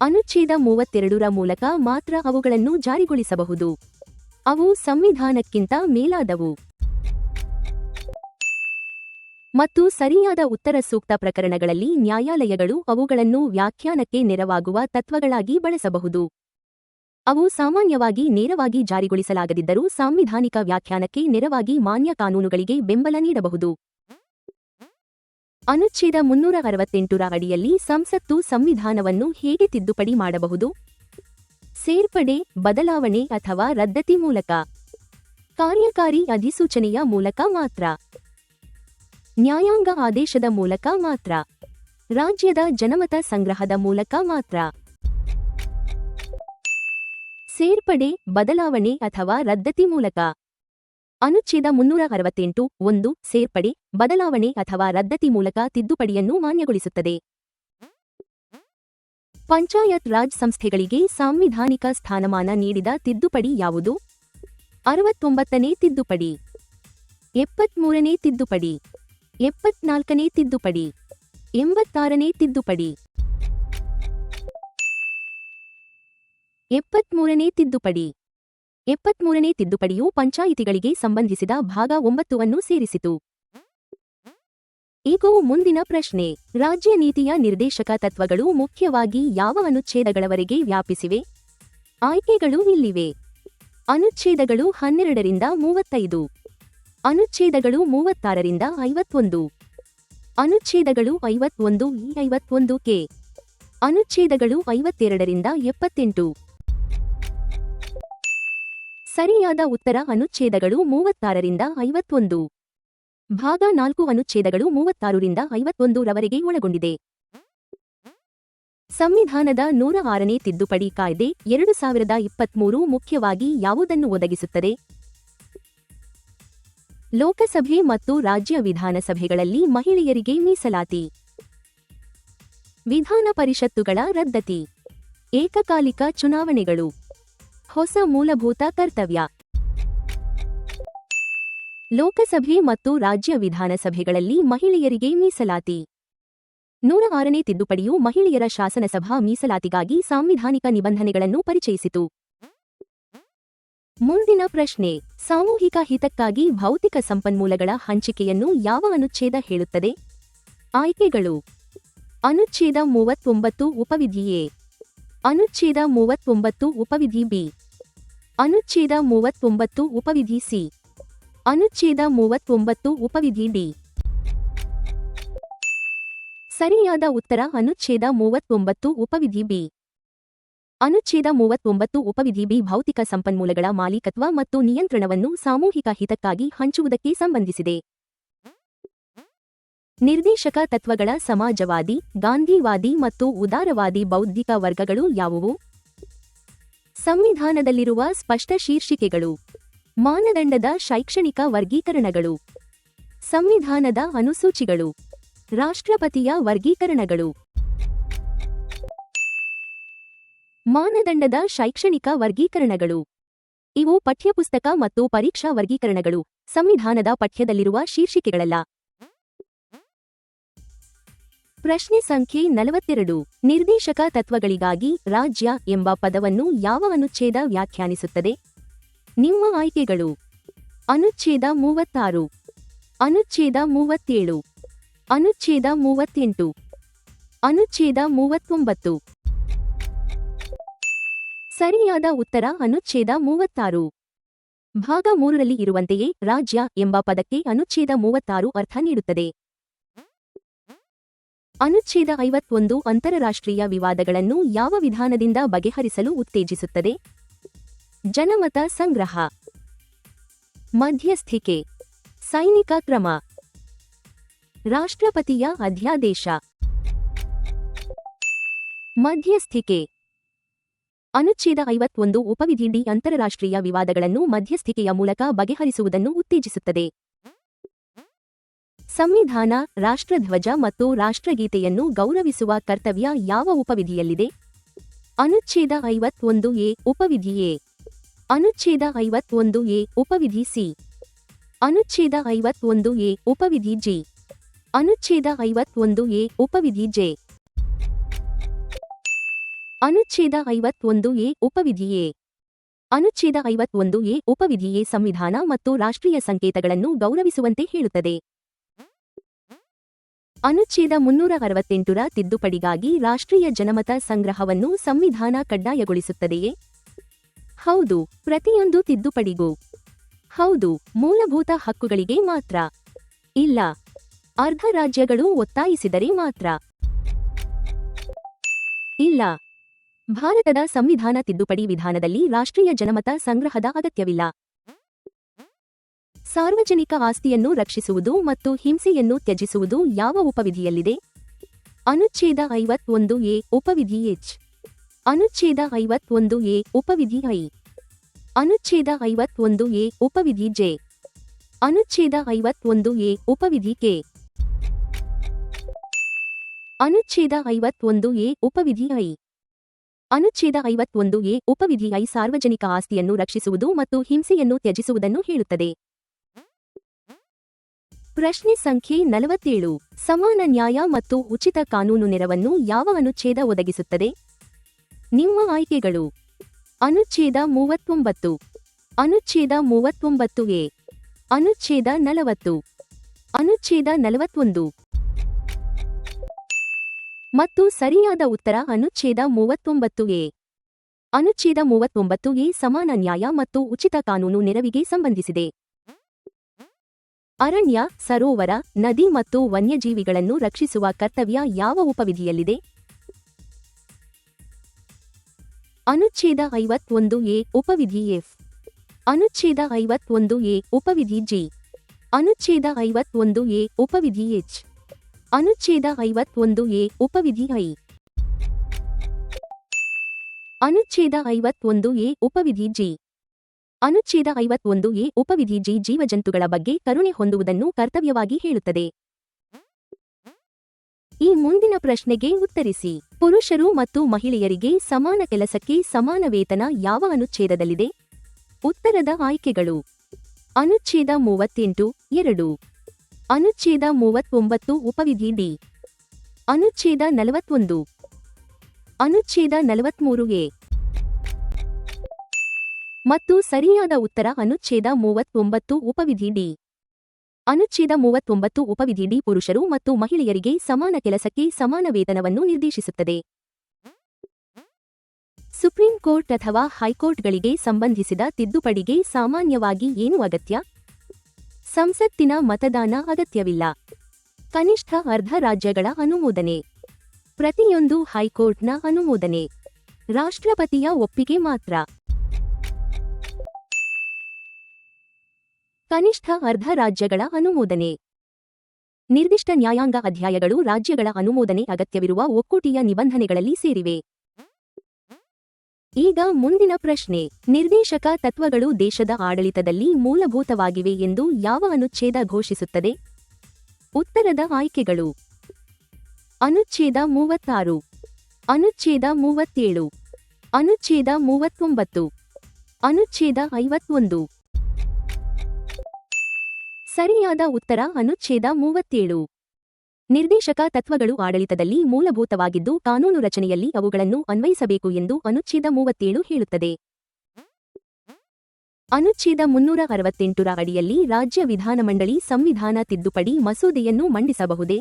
ಅನುಚ್ಛೇದ 32ರ ಮೂಲಕ ಮಾತ್ರ ಅವುಗಳನ್ನು ಜಾರಿಗೊಳಿಸಬಹುದು. ಅವು ಸಂವಿಧಾನಕ್ಕಿಂತ ಮೇಲಾದವು. ಮತ್ತು ಸರಿಯಾದ ಉತ್ತರ ಸೂಕ್ತ ಪ್ರಕರಣಗಳಲ್ಲಿ ನ್ಯಾಯಾಲಯಗಳು ಅವುಗಳನ್ನು ವ್ಯಾಖ್ಯಾನಕ್ಕೆ ನೆರವಾಗುವ ತತ್ವಗಳಾಗಿ ಬಳಸಬಹುದು. ಅವು ಸಾಮಾನ್ಯವಾಗಿ ನೇರವಾಗಿ ಜಾರಿಗೊಳಿಸಲಾಗದಿದ್ದರೂ ಸಾಂವಿಧಾನಿಕ ವ್ಯಾಖ್ಯಾನಕ್ಕೆ ನೆರವಾಗಿ ಮಾನ್ಯ ಕಾನೂನುಗಳಿಗೆ ಬೆಂಬಲ ನೀಡಬಹುದು. ಅನುಚ್ಛೇದ 368ರ ಅಡಿಯಲ್ಲಿ ಸಂಸತ್ತು ಸಂವಿಧಾನವನ್ನು ಹೇಗೆ ತಿದ್ದುಪಡಿ ಮಾಡಬಹುದು? ಸೇರ್ಪಡೆ, ಬದಲಾವಣೆ ಅಥವಾ ರದ್ದತಿ ಮೂಲಕ. ಕಾರ್ಯಕಾರಿ ಅಧಿಸೂಚನೆಯ ಮೂಲಕ ಮಾತ್ರ. ನ್ಯಾಯಾಂಗ ಆದೇಶದ ಮೂಲಕ ಮಾತ್ರ. ರಾಜ್ಯದ ಜನಮತ ಸಂಗ್ರಹದ ಮೂಲಕ ಮಾತ್ರ. ಸೇರ್ಪಡೆ, ಬದಲಾವಣೆ ಅಥವಾ ರದ್ದತಿ ಮೂಲಕ. ಅನುಚ್ಛೇದ 368 1 ಸೇರ್ಪಡೆ, ಬದಲಾವಣೆ ಅಥವಾ ರದ್ದತಿ ಮೂಲಕ ತಿದ್ದುಪಡಿಯನ್ನು ಮಾನ್ಯಗೊಳಿಸುತ್ತದೆ. ಪಂಚಾಯತ್ ರಾಜ್ ಸಂಸ್ಥೆಗಳಿಗೆ ಸಾಂವಿಧಾನಿಕ ಸ್ಥಾನಮಾನ ನೀಡಿದ ತಿದ್ದುಪಡಿ ಯಾವುದು? 69ನೇ ತಿದ್ದುಪಡಿ, 73ನೇ ತಿದ್ದುಪಡಿ, 74ನೇ ತಿದ್ದುಪಡಿ, 86ನೇ ತಿದ್ದುಪಡಿ. 73ನೇ ತಿದ್ದುಪಡಿ. 73ನೇ ತಿದ್ದುಪಡಿಯು ಪಂಚಾಯಿತಿಗಳಿಗೆ ಸಂಬಂಧಿಸಿದ ಭಾಗ 9 ಅನ್ನು ಸೇರಿಸಿತು. ಈಗ ಮುಂದಿನ ಪ್ರಶ್ನೆ: ರಾಜ್ಯ ನೀತಿಯ ನಿರ್ದೇಶಕ ತತ್ವಗಳು ಮುಖ್ಯವಾಗಿ ಯಾವ ಅನುಚ್ಛೇದಗಳವರೆಗೆ ವ್ಯಾಪಿಸಿವೆ? ಆಯ್ಕೆಗಳು ಇಲ್ಲಿವೆ. ಅನುಚ್ಛೇದಗಳು 12ರಿಂದ 35, ಅನುಚ್ಛೇದಗಳು 36ರಿಂದ 51, ಅನುಚ್ಛೇದಗಳು 51E 51K, ಅನುಚ್ಛೇದಗಳು 52ರಿಂದ 78. ಸರಿಯಾದ ಉತ್ತರ ಅನುಚ್ಛೇದಗಳು 36ರಿಂದ 51. ಭಾಗ 4 ಅನುಚ್ಛೇದಗಳು 36ರಿಂದ 51ರವರೆಗೆ ಒಳಗೊಂಡಿದೆ. ಸಂವಿಧಾನದ 106ನೇ ತಿದ್ದುಪಡಿ ಕಾಯ್ದೆ 2023 ಮುಖ್ಯವಾಗಿ ಯಾವುದನ್ನು ಒದಗಿಸುತ್ತದೆ? ಲೋಕಸಭೆ ಮತ್ತು ರಾಜ್ಯ ವಿಧಾನಸಭೆಗಳಲ್ಲಿ ಮಹಿಳೆಯರಿಗೆ ಮೀಸಲಾತಿ, ವಿಧಾನ ಪರಿಷತ್ತುಗಳ ರದ್ದತಿ, ಏಕಕಾಲಿಕ ಚುನಾವಣೆಗಳು, ಹೊಸ ಮೂಲಭೂತ ಕರ್ತವ್ಯ. ಲೋಕಸಭೆ ಮತ್ತು ರಾಜ್ಯ ವಿಧಾನಸಭೆಗಳಲ್ಲಿ ಮಹಿಳೆಯರಿಗೆ ಮೀಸಲಾತಿ. 106ನೇ ತಿದ್ದುಪಡಿಯು ಮಹಿಳೆಯರ ಶಾಸನಸಭಾ ಮೀಸಲಾತಿಗಾಗಿ ಸಾಂವಿಧಾನಿಕ ನಿಬಂಧನೆಗಳನ್ನು ಪರಿಚಯಿಸಿತು. ಮುಂದಿನ ಪ್ರಶ್ನೆ, ಸಾಮೂಹಿಕ ಹಿತಕ್ಕಾಗಿ ಭೌತಿಕ ಸಂಪನ್ಮೂಲಗಳ ಹಂಚಿಕೆಯನ್ನು ಯಾವ ಅನುಚ್ಛೇದ ಹೇಳುತ್ತದೆ? ಆಯ್ಕೆಗಳು: ಅನುಚ್ಛೇದ 39 ಉಪವಿಧಿ ಎ, ಅನುಚ್ಛೇದ 39 ಉಪವಿಧಿ ಬಿ, ಅನುಚ್ಛೇದ 39 ಉಪವಿಧಿ ಸಿ, ಅನುಚ್ಛೇದ 39 ಉಪವಿಧಿ ಡಿ. ಸರಿಯಾದ ಉತ್ತರ ಅನುಚ್ಛೇದ 39 ಉಪವಿಧಿ ಬಿ. ಅನುಚ್ಛೇದ 39 ಉಪವಿಧಿ ಬಿ ಭೌತಿಕ ಸಂಪನ್ಮೂಲಗಳ ಮಾಲೀಕತ್ವ ಮತ್ತು ನಿಯಂತ್ರಣವನ್ನು ಸಾಮೂಹಿಕ ಹಿತಕ್ಕಾಗಿ ಹಂಚುವುದಕ್ಕೆ ಸಂಬಂಧಿಸಿದೆ. ನಿರ್ದೇಶಕ ತತ್ವಗಳ ಸಮಾಜವಾದಿ, ಗಾಂಧಿವಾದಿ ಮತ್ತು ಉದಾರವಾದಿ ಬೌದ್ಧಿಕ ವರ್ಗಗಳು ಯಾವುವು? ಸಂವಿಧಾನದಲ್ಲಿರುವ ಸ್ಪಷ್ಟ ಶೀರ್ಷಿಕೆಗಳು, ಮಾನದಂಡದ ಶೈಕ್ಷಣಿಕ ವರ್ಗೀಕರಣಗಳು, ಸಂವಿಧಾನದ ಅನುಸೂಚಿಗಳು, ರಾಷ್ಟ್ರಪತಿಯ ವರ್ಗೀಕರಣಗಳು. ಮಾನದಂಡದ ಶೈಕ್ಷಣಿಕ ವರ್ಗೀಕರಣಗಳು. ಇವು ಪಠ್ಯಪುಸ್ತಕ ಮತ್ತು ಪರೀಕ್ಷಾ ವರ್ಗೀಕರಣಗಳು, ಸಂವಿಧಾನದ ಪಠ್ಯದಲ್ಲಿರುವ ಶೀರ್ಷಿಕೆಗಳಲ್ಲ. ಪ್ರಶ್ನೆ ಸಂಖ್ಯೆ 42. ನಿರ್ದೇಶಕ ತತ್ವಗಳಿಗಾಗಿ ರಾಜ್ಯ ಎಂಬ ಪದವನ್ನು ಯಾವ ಅನುಚ್ಛೇದ ವ್ಯಾಖ್ಯಾನಿಸುತ್ತದೆ? ನಿಮ್ಮ ಆಯ್ಕೆಗಳು: ಅನುಚ್ಛೇದ 36, ಅನುಚ್ಛೇದ 37, ಅನುಚ್ಛೇದ 38, ಅನುಚ್ಛೇದ 39. ಸರಿಯಾದ ಉತ್ತರ ಅನುಚ್ಛೇದ 36. ಭಾಗ 3ರಲ್ಲಿ ಇರುವಂತೆಯೇ ರಾಜ್ಯ ಎಂಬ ಪದಕ್ಕೆ ಅನುಚ್ಛೇದ 36 ಅರ್ಥ ನೀಡುತ್ತದೆ. ಅನುಚ್ಛೇದ 51 ಅಂತರರಾಷ್ಟ್ರೀಯ ವಿವಾದಗಳನ್ನು ಯಾವ ವಿಧಾನದಿಂದ ಬಗೆಹರಿಸಲು ಉತ್ತೇಜಿಸುತ್ತದೆ? ಜನಮತ ಸಂಗ್ರಹ, ಮಧ್ಯಸ್ಥಿಕೆ, ಸೈನಿಕ ಕ್ರಮ, ರಾಷ್ಟ್ರಪತಿಯ ಅಧ್ಯಾದೇಶ. ಮಧ್ಯಸ್ಥಿಕೆ. ಅನುಚ್ಛೇದ 51 ಉಪವಿಧಿ ಡಿ ಅಂತರರಾಷ್ಟ್ರೀಯ ವಿವಾದಗಳನ್ನು ಮಧ್ಯಸ್ಥಿಕೆಯ ಮೂಲಕ ಬಗೆಹರಿಸುವುದನ್ನು ಉತ್ತೇಜಿಸುತ್ತದೆ. ಸಂವಿಧಾನ, ರಾಷ್ಟ್ರಧ್ವಜ ಮತ್ತು ರಾಷ್ಟ್ರಗೀತೆಯನ್ನು ಗೌರವಿಸುವ ಕರ್ತವ್ಯ ಯಾವ ಉಪವಿಧಿಯಲ್ಲಿದೆ? ಅನುಚ್ಛೇದ 51 ಎ ಉಪವಿಧಿ ಎ, ಅನುಚ್ಛೇದ 51 ಎ ಉಪವಿಧಿ ಸಿ, ಅನುಚ್ಛೇದ 51 ಎ ಉಪವಿಧಿ ಜಿ, ಅನುಚ್ಛೇದ 51 ಎ ಉಪವಿಧಿ ಜೆ. ಅನುಚ್ಛೇದ 51 ಎ ಉಪವಿಧಿ ಎ. ಅನುಚ್ಛೇದ 51 ಎ ಉಪವಿಧಿ ಎ ಸಂವಿಧಾನ ಮತ್ತು ರಾಷ್ಟ್ರೀಯ ಸಂಕೇತಗಳನ್ನು ಗೌರವಿಸುವಂತೆ ಹೇಳುತ್ತದೆ. ಅನುಚ್ಛೇದ 368 ರ ತಿದ್ದುಪಡಿಗಾಗಿ ರಾಷ್ಟ್ರೀಯ ಜನಮತ ಸಂಗ್ರಹವನ್ನು ಸಂವಿಧಾನ ಕಡ್ಡಾಯಗೊಳಿಸುತ್ತದೆಯೇ? ಹೌದು. ಪ್ರತಿಯೊಂದು ತಿದ್ದುಪಡಿಗೂ. ಹೌದು. ಮೂಲಭೂತ ಹಕ್ಕುಗಳಿಗೆ ಮಾತ್ರ. ಇಲ್ಲ. ಅರ್ಧ ರಾಜ್ಯಗಳು ಒತ್ತಾಯಿಸಿದರೆ ಮಾತ್ರ. ಇಲ್ಲ. ಭಾರತದ ಸಂವಿಧಾನ ತಿದ್ದುಪಡಿ ವಿಧಾನದಲ್ಲಿ ರಾಷ್ಟ್ರೀಯ ಜನಮತ ಸಂಗ್ರಹದ ಅಗತ್ಯವಿಲ್ಲ. ಸಾರ್ವಜನಿಕ ಆಸ್ತಿಯನ್ನು ರಕ್ಷಿಸುವುದು ಮತ್ತು ಹಿಂಸೆಯನ್ನು ತ್ಯಜಿಸುವುದು ಯಾವ ಉಪವಿಧಿಯಲ್ಲಿದೆ? ಅನುಚ್ಛೇದ 51 ಎ ಉಪವಿಧಿ ಎಚ್, ಅನುಚ್ಛೇದ 51 ಎ ಉಪವಿಧಿ ಐ, ಅನುಚ್ಛೇದ 51 ಎ ಉಪವಿಧಿ ಜೆ, ಅನುಚ್ಛೇದ 51 ಎ ಉಪವಿಧಿ ಕೆ. ಅನುಚ್ಛೇದ 51 ಎ ಉಪವಿಧಿ ಐ. ಅನುಚ್ಛೇದ 51 ಎ ಉಪವಿಧಿ ಐ ಸಾರ್ವಜನಿಕ ಆಸ್ತಿಯನ್ನು ರಕ್ಷಿಸುವುದು ಮತ್ತು ಹಿಂಸೆಯನ್ನು ತ್ಯಜಿಸುವುದನ್ನು ಹೇಳುತ್ತದೆ. ಪ್ರಶ್ನೆ ಸಂಖ್ಯೆ 47. ಸಮಾನ ನ್ಯಾಯ ಮತ್ತು ಉಚಿತ ಕಾನೂನು ನೆರವನ್ನು ಯಾವ ಅನುಚ್ಛೇದ ಒದಗಿಸುತ್ತದೆ? ನಿಮ್ಮ ಆಯ್ಕೆಗಳು: ಅನುಚ್ಛೇದ 39, ಅನುಚ್ಛೇದ 39 ಎ, ಅನುಚ್ಛೇದ 40, ಅನುಚ್ಛೇದ 41. ಮತ್ತು ಸರಿಯಾದ ಉತ್ತರ ಅನುಚ್ಛೇದ 39 ಎ. ಅನುಚ್ಛೇದ 39 ಎ ಸಮಾನ ನ್ಯಾಯ ಮತ್ತು ಉಚಿತ ಕಾನೂನು ನೆರವಿಗೆ ಸಂಬಂಧಿಸಿದೆ. ಅರಣ್ಯ, ಸರೋವರ, ನದಿ ಮತ್ತು ವನ್ಯಜೀವಿಗಳನ್ನು ರಕ್ಷಿಸುವ ಕರ್ತವ್ಯ ಯಾವ ಉಪವಿಧಿಯಲ್ಲಿದೆ? ಅನುಚ್ಛೇದ 51 ಎ ಉಪವಿಧಿ ಎಫ್, ಅನುಚ್ಛೇದ 51 ಎ ಉಪವಿಧಿ ಜಿ, ಅನುಚ್ಛೇದ 51 ಎ ಉಪವಿಧಿ ಎಚ್, ಅನುಚ್ಛೇದ 51 ಎ ಉಪವಿಧಿ ಐ. ಅನುಚ್ಛೇದ 51 ಎ ಉಪವಿಧಿ ಜಿ. ಅನುಚ್ಛೇದ 51 ಎ ಉಪವಿಧಿ ಜಿ ಜೀವಜಂತುಗಳ ಬಗ್ಗೆ ಕರುಣೆ ಹೊಂದುವುದನ್ನು ಕರ್ತವ್ಯವಾಗಿ ಹೇಳುತ್ತದೆ. ಈ ಮುಂದಿನ ಪ್ರಶ್ನೆಗೆ ಉತ್ತರಿಸಿ. ಪುರುಷರು ಮತ್ತು ಮಹಿಳೆಯರಿಗೆ ಸಮಾನ ಕೆಲಸಕ್ಕೆ ಸಮಾನ ವೇತನ ಯಾವ ಅನುಚ್ಛೇದದಲ್ಲಿದೆ? ಉತ್ತರದ ಆಯ್ಕೆಗಳು: ಅನುಚ್ಛೇದ 38 2, ಅನುಚ್ಛೇದ 39 ಉಪವಿಧಿ ಡಿ, ಅನುಚ್ಛೇದ 41, ಅನುಚ್ಛೇದ 43 ಎ. ಮತ್ತು ಸರಿಯಾದ ಉತ್ತರ ಅನುಚ್ಛೇದ 39 ಉಪವಿಧಿ ಡಿ. ಅನುಚ್ಛೇದ 39 ಉಪವಿಧಿ ಡಿ ಪುರುಷರು ಮತ್ತು ಮಹಿಳೆಯರಿಗೆ ಸಮಾನ ಕೆಲಸಕ್ಕೆ ಸಮಾನ ವೇತನವನ್ನು ನಿರ್ದೇಶಿಸುತ್ತದೆ. ಸುಪ್ರೀಂ ಕೋರ್ಟ್ ಅಥವಾ ಹೈಕೋರ್ಟ್ಗಳಿಗೆ ಸಂಬಂಧಿಸಿದ ತಿದ್ದುಪಡಿಗೆ ಸಾಮಾನ್ಯವಾಗಿ ಏನು ಅಗತ್ಯ? ಸಂಸತ್ತಿನ ಮತದಾನ ಅಗತ್ಯವಿಲ್ಲ. ಕನಿಷ್ಠ ಅರ್ಧ ರಾಜ್ಯಗಳ ಅನುಮೋದನೆ. ಪ್ರತಿಯೊಂದು ಹೈಕೋರ್ಟ್ನ ಅನುಮೋದನೆ. ರಾಷ್ಟ್ರಪತಿಯ ಒಪ್ಪಿಗೆ ಮಾತ್ರ. ಕನಿಷ್ಠ ಅರ್ಧ ರಾಜ್ಯಗಳ ಅನುಮೋದನೆ. ನಿರ್ದಿಷ್ಟ ನ್ಯಾಯಾಂಗ ಅಧ್ಯಾಯಗಳು ರಾಜ್ಯಗಳ ಅನುಮೋದನೆ ಅಗತ್ಯವಿರುವ ಒಕ್ಕೂಟಿಯ ನಿಬಂಧನೆಗಳಲ್ಲಿ ಸೇರಿವೆ. ಈಗ ಮುಂದಿನ ಪ್ರಶ್ನೆ. ನಿರ್ದೇಶಕ ತತ್ವಗಳು ದೇಶದ ಆಡಳಿತದಲ್ಲಿ ಮೂಲಭೂತವಾಗಿವೆ ಎಂದು ಯಾವ ಅನುಚ್ಛೇದ ಘೋಷಿಸುತ್ತದೆ? ಉತ್ತರದ ಆಯ್ಕೆಗಳು: ಅನುಚ್ಛೇದ 36, ಅನುಚ್ಛೇದ 37, ಅನುಚ್ಛೇದ 39, ಅನುಚ್ಛೇದ 51. ಸರಿಯಾದ ಉತ್ತರ ಅನುಚ್ಛೇದ 37. ನಿರ್ದೇಶಕ ತತ್ವಗಳು ಆಡಳಿತದಲ್ಲಿ ಮೂಲಭೂತವಾಗಿದ್ದು ಕಾನೂನು ರಚನೆಯಲ್ಲಿ ಅವುಗಳನ್ನು ಅನ್ವಯಿಸಬೇಕು ಎಂದು ಅನುಚ್ಛೇದ 37 ಹೇಳುತ್ತದೆ. ಅನುಚ್ಛೇದ 368ರ ಅಡಿಯಲ್ಲಿ ರಾಜ್ಯ ವಿಧಾನಮಂಡಳಿ ಸಂವಿಧಾನ ತಿದ್ದುಪಡಿ ಮಸೂದೆಯನ್ನು ಮಂಡಿಸಬಹುದೇ?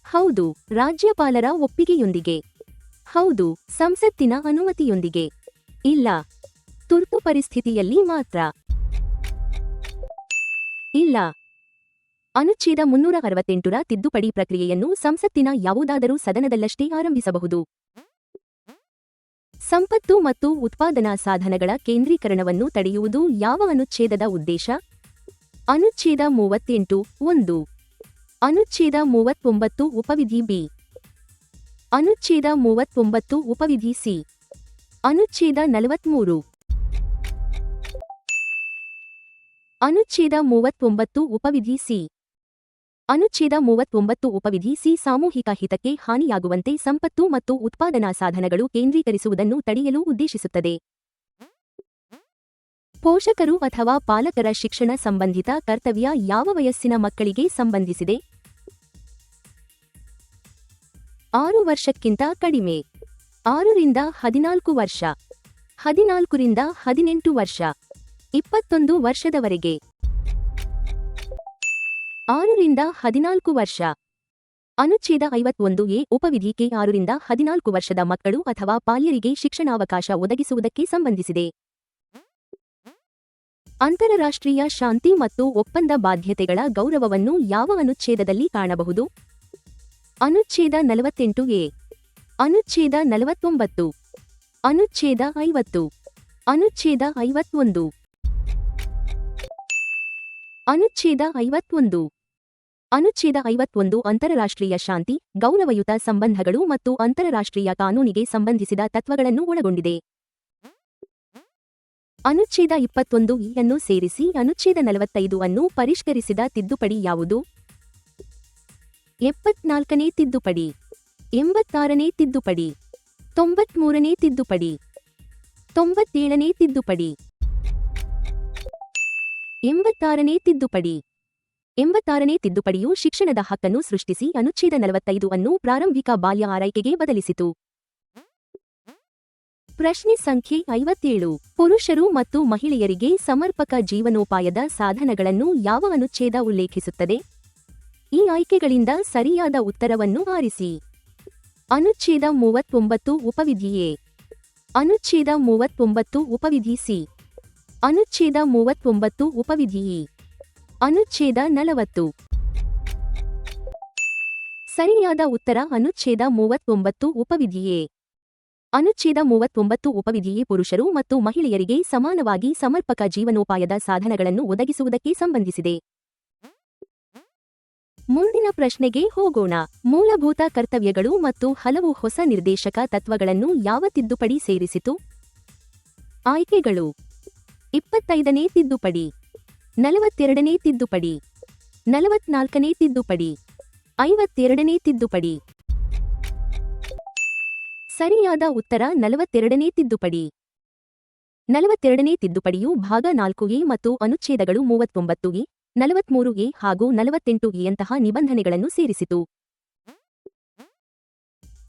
ಹೌದು, ರಾಜ್ಯಪಾಲರ ಒಪ್ಪಿಗೆಯೊಂದಿಗೆ. ಹೌದು, ಸಂಸತ್ತಿನ ಅನುಮತಿಯೊಂದಿಗೆ. ಇಲ್ಲ, ತುರ್ತು ಪರಿಸ್ಥಿತಿಯಲ್ಲಿ ಮಾತ್ರ. ಇಲ್ಲ. ಅನುಚ್ಛೇದ 368ರ ತಿದ್ದುಪಡಿ ಪ್ರಕ್ರಿಯೆಯನ್ನು ಸಂಸತ್ತಿನ ಯಾವುದಾದರೂ ಸದನದಲ್ಲಷ್ಟೇ ಆರಂಭಿಸಬಹುದು. ಸಂಪತ್ತು ಮತ್ತು ಉತ್ಪಾದನಾ ಸಾಧನಗಳ ಕೇಂದ್ರೀಕರಣವನ್ನು ತಡೆಯುವುದು ಯಾವ ಅನುಚ್ಛೇದದ ಉದ್ದೇಶ? ಅನುಚ್ಛೇದ 38 1. ಅನುಚ್ಛೇದ 39 ಉಪವಿಧಿ ಬಿ. ಅನುಚ್ಛೇದ 39 ಉಪವಿಧಿ ಸಿ. ಅನುಚ್ಛೇದ 43. ಅನುಚ್ಛೇದ 39 ಉಪವಿಧಿ ಸಿ. ಅನುಚ್ಛೇದ 39 ಉಪವಿಧಿ ಸಿ ಸಾಮೂಹಿಕ ಹಿತಕ್ಕೆ ಹಾನಿಯಾಗುವಂತೆ ಸಂಪತ್ತು ಮತ್ತು ಉತ್ಪಾದನಾ ಸಾಧನಗಳು ಕೇಂದ್ರೀಕರಿಸುವುದನ್ನು ತಡೆಯಲು ಉದ್ದೇಶಿಸುತ್ತದೆ. ಪೋಷಕರು ಅಥವಾ ಪಾಲಕರ ಶಿಕ್ಷಣ ಸಂಬಂಧಿತ ಕರ್ತವ್ಯ ಯಾವ ವಯಸ್ಸಿನ ಮಕ್ಕಳಿಗೆ ಸಂಬಂಧಿಸಿದೆ? 6 ವರ್ಷಕ್ಕಿಂತ ಕಡಿಮೆ. 6 ರಿಂದ 14 ವರ್ಷ. 14 ರಿಂದ 18 ವರ್ಷ. 21 ವರ್ಷದವರೆಗೆ. 6 ರಿಂದ 14 ವರ್ಷ. ಅನುಚ್ಛೇದ 51 ಎ ಉಪವಿಧಿ ಕೆ 6 ರಿಂದ 14 ವರ್ಷದ ಮಕ್ಕಳು ಅಥವಾ ಬಾಲ್ಯರಿಗೆ ಶಿಕ್ಷಣಾವಕಾಶ ಒದಗಿಸುವುದಕ್ಕೆ ಸಂಬಂಧಿಸಿದೆ. ಅಂತರರಾಷ್ಟ್ರೀಯ ಶಾಂತಿ ಮತ್ತು ಒಪ್ಪಂದ ಬಾಧ್ಯತೆಗಳ ಗೌರವವನ್ನು ಯಾವ ಅನುಚ್ಛೇದದಲ್ಲಿ ಕಾಣಬಹುದು? ಅನುಚ್ಛೇದ 48 ಎ. ಅನುಚ್ಛೇದ 49. ಅನುಚ್ಛೇದ 50. ಅನುಚ್ಛೇದ 51. ಅನುಚ್ಛೇದ 51. ಅನುಚ್ಛೇದ 51 ಅಂತರರಾಷ್ಟ್ರೀಯ ಶಾಂತಿ, ಗೌರವಯುತ ಸಂಬಂಧಗಳು ಮತ್ತು ಅಂತರರಾಷ್ಟ್ರೀಯ ಕಾನೂನಿಗೆ ಸಂಬಂಧಿಸಿದ ತತ್ವಗಳನ್ನು ಒಳಗೊಂಡಿದೆ. ಅನುಚ್ಛೇದ 21 ಅನ್ನು ಸೇರಿಸಿ ಅನುಚ್ಛೇದ 45 ಅನ್ನು ಪರಿಷ್ಕರಿಸಿದ ತಿದ್ದುಪಡಿ ಯಾವುದು? 74ನೇ ತಿದ್ದುಪಡಿ, 86ನೇ ತಿದ್ದುಪಡಿ, 93ನೇ ತಿದ್ದುಪಡಿ, 97ನೇ ತಿದ್ದುಪಡಿ, 86ನೇ ತಿದ್ದುಪಡಿ. 86ನೇ ತಿದ್ದುಪಡಿಯು ಶಿಕ್ಷಣದ ಹಕ್ಕನ್ನು ಸೃಷ್ಟಿಸಿ ಅನುಚ್ಛೇದ 45 ಅನ್ನು ಪ್ರಾರಂಭಿಕ ಬಾಲ್ಯ ಆರೈಕೆಗೆ ಬದಲಿಸಿತು. ಪ್ರಶ್ನೆ ಸಂಖ್ಯೆ 57. ಪುರುಷರು ಮತ್ತು ಮಹಿಳೆಯರಿಗೆ ಸಮರ್ಪಕ ಜೀವನೋಪಾಯದ ಸಾಧನಗಳನ್ನು ಯಾವ ಅನುಚ್ಛೇದ ಉಲ್ಲೇಖಿಸುತ್ತದೆ? ಈ ಆಯ್ಕೆಗಳಿಂದ ಸರಿಯಾದ ಉತ್ತರವನ್ನು ಆರಿಸಿ. ಅನುಚ್ಛೇದ 39 ಉಪವಿಧಿ ಎ. ಅನುಚ್ಛೇದ 39 ಉಪವಿಧಿ ಸಿ. ಅನುಚ್ಛೇದ 39 ಉಪವಿಧಿ ಇ. ಅನುಚ್ಛೇದ 40. ಸರಿಯಾದ ಉತ್ತರ ಅನುಚ್ಛೇದ 39 ಉಪವಿಧಿ ಎ. ಅನುಚ್ಛೇದ 39 ಉಪವಿಧಿ ಎ ಪುರುಷರು ಮತ್ತು ಮಹಿಳೆಯರಿಗೆ ಸಮಾನವಾಗಿ ಸಮರ್ಪಕ ಜೀವನೋಪಾಯದ ಸಾಧನಗಳನ್ನು ಒದಗಿಸುವುದಕ್ಕೆ ಸಂಬಂಧಿಸಿದೆ. ಮುಂದಿನ ಪ್ರಶ್ನೆಗೆ ಹೋಗೋಣ. ಮೂಲಭೂತ ಕರ್ತವ್ಯಗಳು ಮತ್ತು ಹಲವು ಹೊಸ ನಿರ್ದೇಶಕ ತತ್ವಗಳನ್ನು ಯಾವ ತಿದ್ದುಪಡಿ ಸೇರಿಸಿತು? ಆಯ್ಕೆಗಳು: 25ನೇ ತಿದ್ದುಪಡಿ, 42ನೇ ತಿದ್ದುಪಡಿ, 44ನೇ ತಿದ್ದುಪಡಿ, 52ನೇ ತಿದ್ದುಪಡಿ. ಸರಿಯಾದ ಉತ್ತರ 42ನೇ ತಿದ್ದುಪಡಿ. 42ನೇ ತಿದ್ದುಪಡಿಯು ಭಾಗ 4ಎ ಮತ್ತು ಅನುಚ್ಛೇದಗಳು 39ಎ, 43ಎ ಹಾಗೂ 48ಎಯಂತಹ ನಿಬಂಧನೆಗಳನ್ನು ಸೇರಿಸಿತು.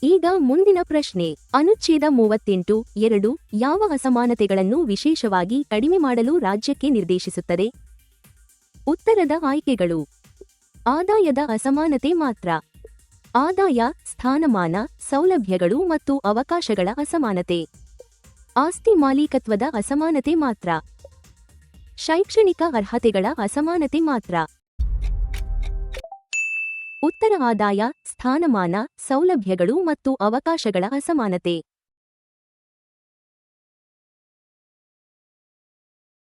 ಈಗ ಮುಂದಿನ ಪ್ರಶ್ನೆ. ಅನುಚ್ಛೇದ 38(2) ಯಾವ ಅಸಮಾನತೆಗಳನ್ನು ವಿಶೇಷವಾಗಿ ಕಡಿಮೆ ಮಾಡಲು ರಾಜ್ಯಕ್ಕೆ ನಿರ್ದೇಶಿಸುತ್ತದೆ? ಉತ್ತರದ ಆಯ್ಕೆಗಳು. ಆದಾಯದ ಅಸಮಾನತೆ ಮಾತ್ರ. ಆದಾಯ, ಸ್ಥಾನಮಾನ, ಸೌಲಭ್ಯಗಳು ಮತ್ತು ಅವಕಾಶಗಳ ಅಸಮಾನತೆ. ಆಸ್ತಿ ಮಾಲೀಕತ್ವದ ಅಸಮಾನತೆ ಮಾತ್ರ. ಶೈಕ್ಷಣಿಕ ಅರ್ಹತೆಗಳ ಅಸಮಾನತೆ ಮಾತ್ರ. ಉತ್ತರ ಆದಾಯ, ಸ್ಥಾನಮಾನ, ಸೌಲಭ್ಯಗಳು ಮತ್ತು ಅವಕಾಶಗಳ ಅಸಮಾನತೆ.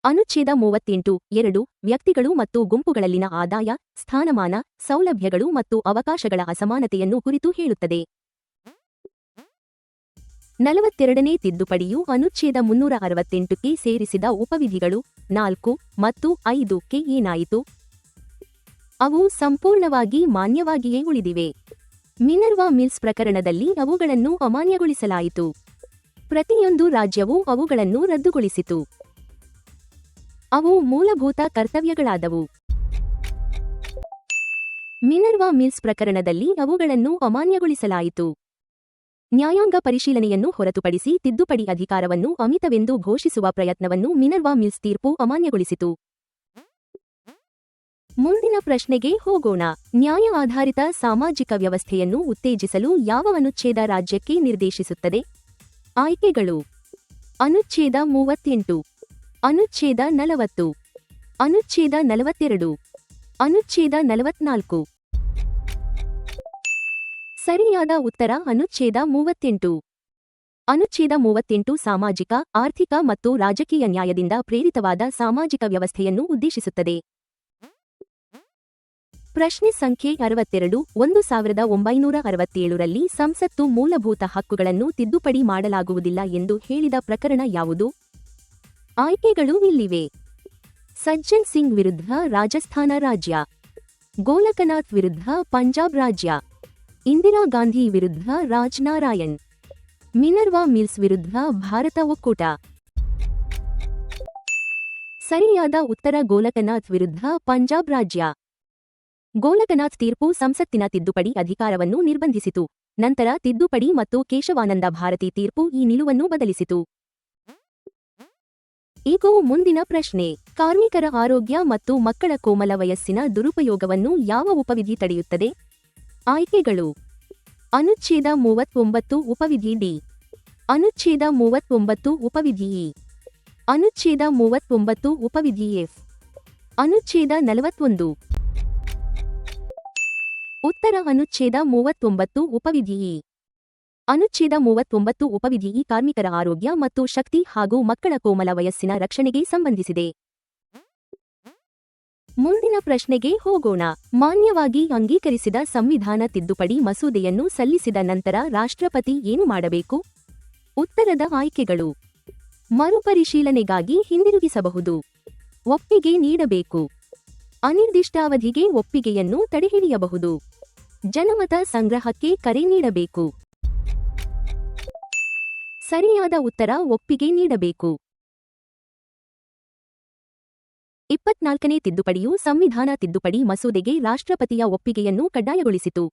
ಅನುಚ್ಛೇದ 38(2) ವ್ಯಕ್ತಿಗಳು ಮತ್ತು ಗುಂಪುಗಳಲ್ಲಿನ ಆದಾಯ, ಸ್ಥಾನಮಾನ, ಸೌಲಭ್ಯಗಳು ಮತ್ತು ಅವಕಾಶಗಳ ಅಸಮಾನತೆಯನ್ನು ಕುರಿತು ಹೇಳುತ್ತದೆ. 42ನೇ ತಿದ್ದುಪಡಿಯು ಅನುಚ್ಛೇದ 368ಕ್ಕೆ ಸೇರಿಸಿದ ಉಪವಿಧಿಗಳು 4 ಮತ್ತು 5ಕ್ಕೆ ಏನಾಯಿತು? ಅವು ಸಂಪೂರ್ಣವಾಗಿ ಮಾನ್ಯವಾಗಿಯೇ ಉಳಿದಿವೆ. ಮಿನರ್ವಾ ಮಿಲ್ಸ್ ಪ್ರಕರಣದಲ್ಲಿ ಅವುಗಳನ್ನು ಅಮಾನ್ಯಗೊಳಿಸಲಾಯಿತು. ಪ್ರತಿಯೊಂದು ರಾಜ್ಯವೂ ಅವುಗಳನ್ನು ರದ್ದುಗೊಳಿಸಿತು. ಅವು ಮೂಲಭೂತ ಕರ್ತವ್ಯಗಳಾದವು. ಮಿನರ್ವಾ ಮಿಲ್ಸ್ ಪ್ರಕರಣದಲ್ಲಿ ಅವುಗಳನ್ನು ಅಮಾನ್ಯಗೊಳಿಸಲಾಯಿತು. ನ್ಯಾಯಾಂಗ ಪರಿಶೀಲನೆಯನ್ನು ಹೊರತುಪಡಿಸಿ ತಿದ್ದುಪಡಿ ಅಧಿಕಾರವನ್ನು ಅಮಿತವೆಂದು ಘೋಷಿಸುವ ಪ್ರಯತ್ನವನ್ನು ಮಿನರ್ವಾ ಮಿಲ್ಸ್ ತೀರ್ಪು ಅಮಾನ್ಯಗೊಳಿಸಿತು. ಮುಂದಿನ ಪ್ರಶ್ನೆಗೆ ಹೋಗೋಣ. ನ್ಯಾಯ ಆಧಾರಿತ ಸಾಮಾಜಿಕ ವ್ಯವಸ್ಥೆಯನ್ನು ಉತ್ತೇಜಿಸಲು ಯಾವ ಅನುಚ್ಛೇದ ರಾಜ್ಯಕ್ಕೆ ನಿರ್ದೇಶಿಸುತ್ತದೆ? ಆಯ್ಕೆಗಳು. ಅನುಚ್ಛೇದ 38, ಅನುಚ್ಛೇದ 40, ಅನುಚ್ಛೇದ 42, ಅನುಚ್ಛೇದ 44. ಸರಿಯಾದ ಉತ್ತರ ಅನುಚ್ಛೇದ 38. ಅನುಚ್ಛೇದ 38 ಸಾಮಾಜಿಕ, ಆರ್ಥಿಕ ಮತ್ತು ರಾಜಕೀಯ ನ್ಯಾಯದಿಂದ ಪ್ರೇರಿತವಾದ ಸಾಮಾಜಿಕ ವ್ಯವಸ್ಥೆಯನ್ನು ಉದ್ದೇಶಿಸುತ್ತದೆ. ಪ್ರಶ್ನೆ ಸಂಖ್ಯೆ 62. 1967ರಲ್ಲಿ ಸಂಸತ್ತು ಮೂಲಭೂತ ಹಕ್ಕುಗಳನ್ನು ತಿದ್ದುಪಡಿ ಮಾಡಲಾಗುವುದಿಲ್ಲ ಎಂದು ಹೇಳಿದ ಪ್ರಕರಣ ಯಾವುದು? ಆಯ್ಕೆಗಳು ಇಲ್ಲಿವೆ. ಸಜ್ಜನ್ ಸಿಂಗ್ ವಿರುದ್ಧ ರಾಜಸ್ಥಾನ ರಾಜ್ಯ, ಗೋಲಕನಾಥ್ ವಿರುದ್ಧ ಪಂಜಾಬ್ ರಾಜ್ಯ, ಇಂದಿರಾ ಗಾಂಧಿ ವಿರುದ್ಧ ರಾಜ್ ನಾರಾಯಣ್, ಮಿನರ್ವಾ ಮಿಲ್ಸ್ ವಿರುದ್ಧ ಭಾರತ ಒಕ್ಕೂಟ. ಸರಿಯಾದ ಉತ್ತರ ಗೋಲಕನಾಥ್ ವಿರುದ್ಧ ಪಂಜಾಬ್ ರಾಜ್ಯ. ಗೋಲಕನಾಥ್ ತೀರ್ಪು ಸಂಸತ್ತಿನ ತಿದ್ದುಪಡಿ ಅಧಿಕಾರವನ್ನು ನಿರ್ಬಂಧಿಸಿತು. ನಂತರ ತಿದ್ದುಪಡಿ ಮತ್ತು ಕೇಶವಾನಂದ ಭಾರತಿ ತೀರ್ಪು ಈ ನಿಲುವನ್ನು ಬದಲಿಸಿತು. ಈಗ ಮುಂದಿನ ಪ್ರಶ್ನೆ. ಕಾರ್ಮಿಕರ ಆರೋಗ್ಯ ಮತ್ತು ಮಕ್ಕಳ ಕೋಮಲ ವಯಸ್ಸಿನ ದುರುಪಯೋಗವನ್ನು ಯಾವ ಉಪವಿಧಿ ತಡೆಯುತ್ತದೆ? ಆಯ್ಕೆಗಳು. ಅನುಚ್ಛೇದ 39 ಉಪವಿಧಿ ಡಿ, ಅನುಚ್ಛೇದ 39 ಉಪವಿಧಿ ಇ, ಅನುಚ್ಛೇದ 39 ಉಪವಿಧಿ ಎಫ್, ಅನುಚ್ಛೇದ 41. ಉತ್ತರ ಅನುಚ್ಛೇದ 39 ಉಪವಿಧಿ ಇ. ಅನುಚ್ಛೇದ 39 ಉಪವಿಧಿ ಇ ಕಾರ್ಮಿಕರ ಆರೋಗ್ಯ ಮತ್ತು ಶಕ್ತಿ ಹಾಗೂ ಮಕ್ಕಳ ಕೋಮಲ ವಯಸ್ಸಿನ ರಕ್ಷಣೆಗೆ ಸಂಬಂಧಿಸಿದೆ. ಮುಂದಿನ ಪ್ರಶ್ನೆಗೆ ಹೋಗೋಣ. ಮಾನ್ಯವಾಗಿ ಅಂಗೀಕರಿಸಿದ ಸಂವಿಧಾನ ತಿದ್ದುಪಡಿ ಮಸೂದೆಯನ್ನು ಸಲ್ಲಿಸಿದ ನಂತರ ರಾಷ್ಟ್ರಪತಿ ಏನು ಮಾಡಬೇಕು? ಉತ್ತರದ ಆಯ್ಕೆಗಳು. ಮರುಪರಿಶೀಲನೆಗಾಗಿ ಹಿಂದಿರುಗಿಸಬಹುದು, ಒಪ್ಪಿಗೆ ನೀಡಬೇಕು, ಅನಿರ್ದಿಷ್ಟಾವಧಿಗೆ ಒಪ್ಪಿಗೆಯನ್ನು ತಡೆಹಿಡಿಯಬಹುದು, ಜನಮತ ಸಂಗ್ರಹಕ್ಕೆ ಕರೆ ನೀಡಬೇಕು. ಸರಿಯಾದ ಉತ್ತರ ಒಪ್ಪಿಗೆ ನೀಡಬೇಕು. 24ನೇ ತಿದ್ದುಪಡಿಯು ಸಂವಿಧಾನ ತಿದ್ದುಪಡಿ ಮಸೂದೆಗೆ ರಾಷ್ಟ್ರಪತಿಯ ಒಪ್ಪಿಗೆಯನ್ನು ಕಡ್ಡಾಯಗೊಳಿಸಿತು.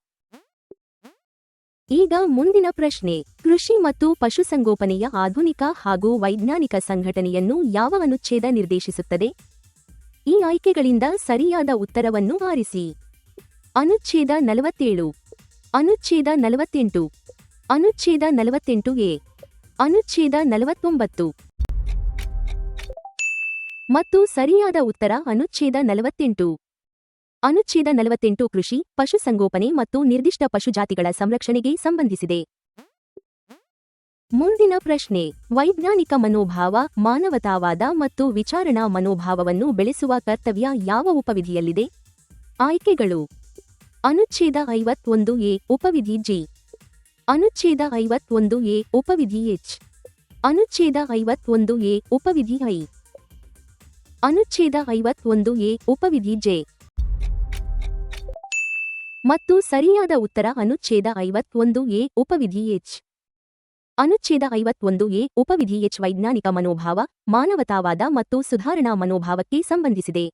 ಈಗ ಮುಂದಿನ ಪ್ರಶ್ನೆ. ಕೃಷಿ ಮತ್ತು ಪಶುಸಂಗೋಪನೆಯ ಆಧುನಿಕ ಹಾಗೂ ವೈಜ್ಞಾನಿಕ ಸಂಘಟನೆಯನ್ನು ಯಾವ ಅನುಚ್ಛೇದ ನಿರ್ದೇಶಿಸುತ್ತದೆ? ಈ ಆಯ್ಕೆಗಳಿಂದ ಸರಿಯಾದ ಉತ್ತರವನ್ನು ಆರಿಸಿ. ಅನುಚ್ಛೇದ 47, ಅನುಚ್ಛೇದ 48, ಅನುಚ್ಛೇದ 48A, ಅನುಚ್ಛೇದ 49. ಮತ್ತು ಸರಿಯಾದ ಉತ್ತರ ಅನುಚ್ಛೇದ 48. ಅನುಚ್ಛೇದ 48 ಕೃಷಿ, ಪಶುಸಂಗೋಪನೆ ಮತ್ತು ನಿರ್ದಿಷ್ಟ ಪಶುಜಾತಿಗಳ ಸಂರಕ್ಷಣೆಗೆ ಸಂಬಂಧಿಸಿದೆ. ಮುಂದಿನ ಪ್ರಶ್ನೆ. ವೈಜ್ಞಾನಿಕ ಮನೋಭಾವ, ಮಾನವತಾವಾದ ಮತ್ತು ವಿಚಾರಣಾ ಮನೋಭಾವವನ್ನು ಬೆಳೆಸುವ ಕರ್ತವ್ಯ ಯಾವ ಉಪವಿಧಿಯಲ್ಲಿದೆ? ಆಯ್ಕೆಗಳು. ಅನುಚ್ಛೇದ 51A ಉಪವಿಧಿ ಜಿ, ಅನುಚ್ಛೇದ 51A ಉಪವಿಧಿ ಎಚ್, ಅನುಚ್ಛೇದ 51A ಉಪವಿಧಿ ಐ, ಅನುಚ್ಛೇದ 51A ಉಪವಿಧಿ ಜೆ. ಮತ್ತು ಸರಿಯಾದ ಉತ್ತರ ಅನುಚ್ಛೇದ 51A ಉಪವಿಧಿ ಎಚ್. ಅನುಚ್ಛೇದ 51A ಉಪವಿಧಿ ಎಚ್ ವೈಜ್ಞಾನಿಕ ಮನೋಭಾವ, ಮಾನವತಾವಾದ ಮತ್ತು ಸುಧಾರಣಾ ಮನೋಭಾವಕ್ಕೆ ಸಂಬಂಧಿಸಿದೆ.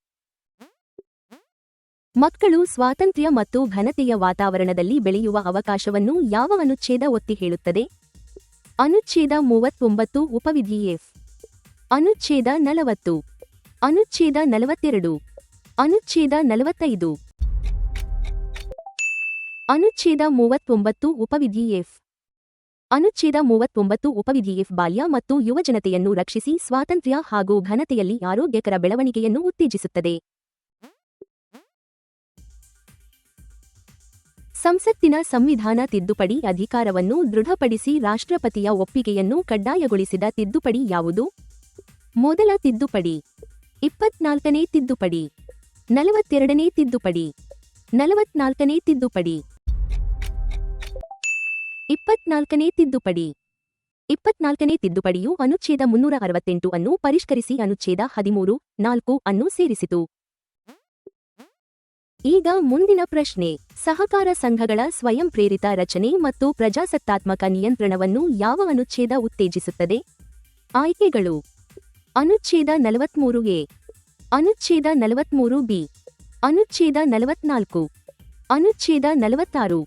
ಮಕ್ಕಳು ಸ್ವಾತಂತ್ರ್ಯ ಮತ್ತು ಘನತೆಯ ವಾತಾವರಣದಲ್ಲಿ ಬೆಳೆಯುವ ಅವಕಾಶವನ್ನು ಯಾವ ಅನುಚ್ಛೇದ ಒತ್ತಿ ಹೇಳುತ್ತದೆ? ಅನುಚ್ಛೇದ 39 ಉಪವಿಧಿ ಎಫ್. ಅನುಚ್ಛೇದ 40. ಅನುಚ್ಛೇದ 42. ಅನುಚ್ಛೇದ 45. ಅನುಚ್ಛೇದ 39 ಉಪವಿಧಿ ಎಫ್. ಅನುಚ್ಛೇದ 39 ಉಪವಿಧಿ ಎಫ್ ಬಾಲ್ಯ ಮತ್ತು ಯುವಜನತೆಯನ್ನು ರಕ್ಷಿಸಿ ಸ್ವಾತಂತ್ರ್ಯ ಹಾಗೂ ಘನತೆಯಲ್ಲಿ ಆರೋಗ್ಯಕರ ಬೆಳವಣಿಗೆಯನ್ನು ಉತ್ತೇಜಿಸುತ್ತದೆ. ಸಂಸತ್ತಿನ ಸಂವಿಧಾನ ತಿದ್ದುಪಡಿ ಅಧಿಕಾರವನ್ನು ದೃಢಪಡಿಸಿ ರಾಷ್ಟ್ರಪತಿಯ ಒಪ್ಪಿಗೆಯನ್ನು ಕಡ್ಡಾಯಗೊಳಿಸಿದ ತಿದ್ದುಪಡಿ ಯಾವುದು? ಮೊದಲ ತಿದ್ದುಪಡಿ, 24ನೇ ತಿದ್ದುಪಡಿ, 42ನೇ ತಿದ್ದುಪಡಿ, 44ನೇ ತಿದ್ದುಪಡಿ. 24ನೇ ತಿದ್ದುಪಡಿ. 24ನೇ ತಿದ್ದುಪಡಿಯು ಅನುಚ್ಛೇದ 368 ಅನ್ನು ಪರಿಷ್ಕರಿಸಿ ಅನುಚ್ಛೇದ 13(4) ಅನ್ನು ಸೇರಿಸಿತು. ಈಗ ಮುಂದಿನ ಪ್ರಶ್ನೆ. ಸಹಕಾರ ಸಂಘಗಳ ಸ್ವಯಂ ಪ್ರೇರಿತ ರಚನೆ ಮತ್ತು ಪ್ರಜಾಸತ್ತಾತ್ಮಕ ನಿಯಂತ್ರಣವನ್ನು ಯಾವ ಅನುಚ್ಛೇದ ಉತ್ತೇಜಿಸುತ್ತದೆ? ಆಯ್ಕೆಗಳು: ಅನುಚ್ಛೇದ 43(a), ಅನುಚ್ಛೇದ 43(b), ಅನುಚ್ಛೇದ 44, ಅನುಚ್ಛೇದ 46.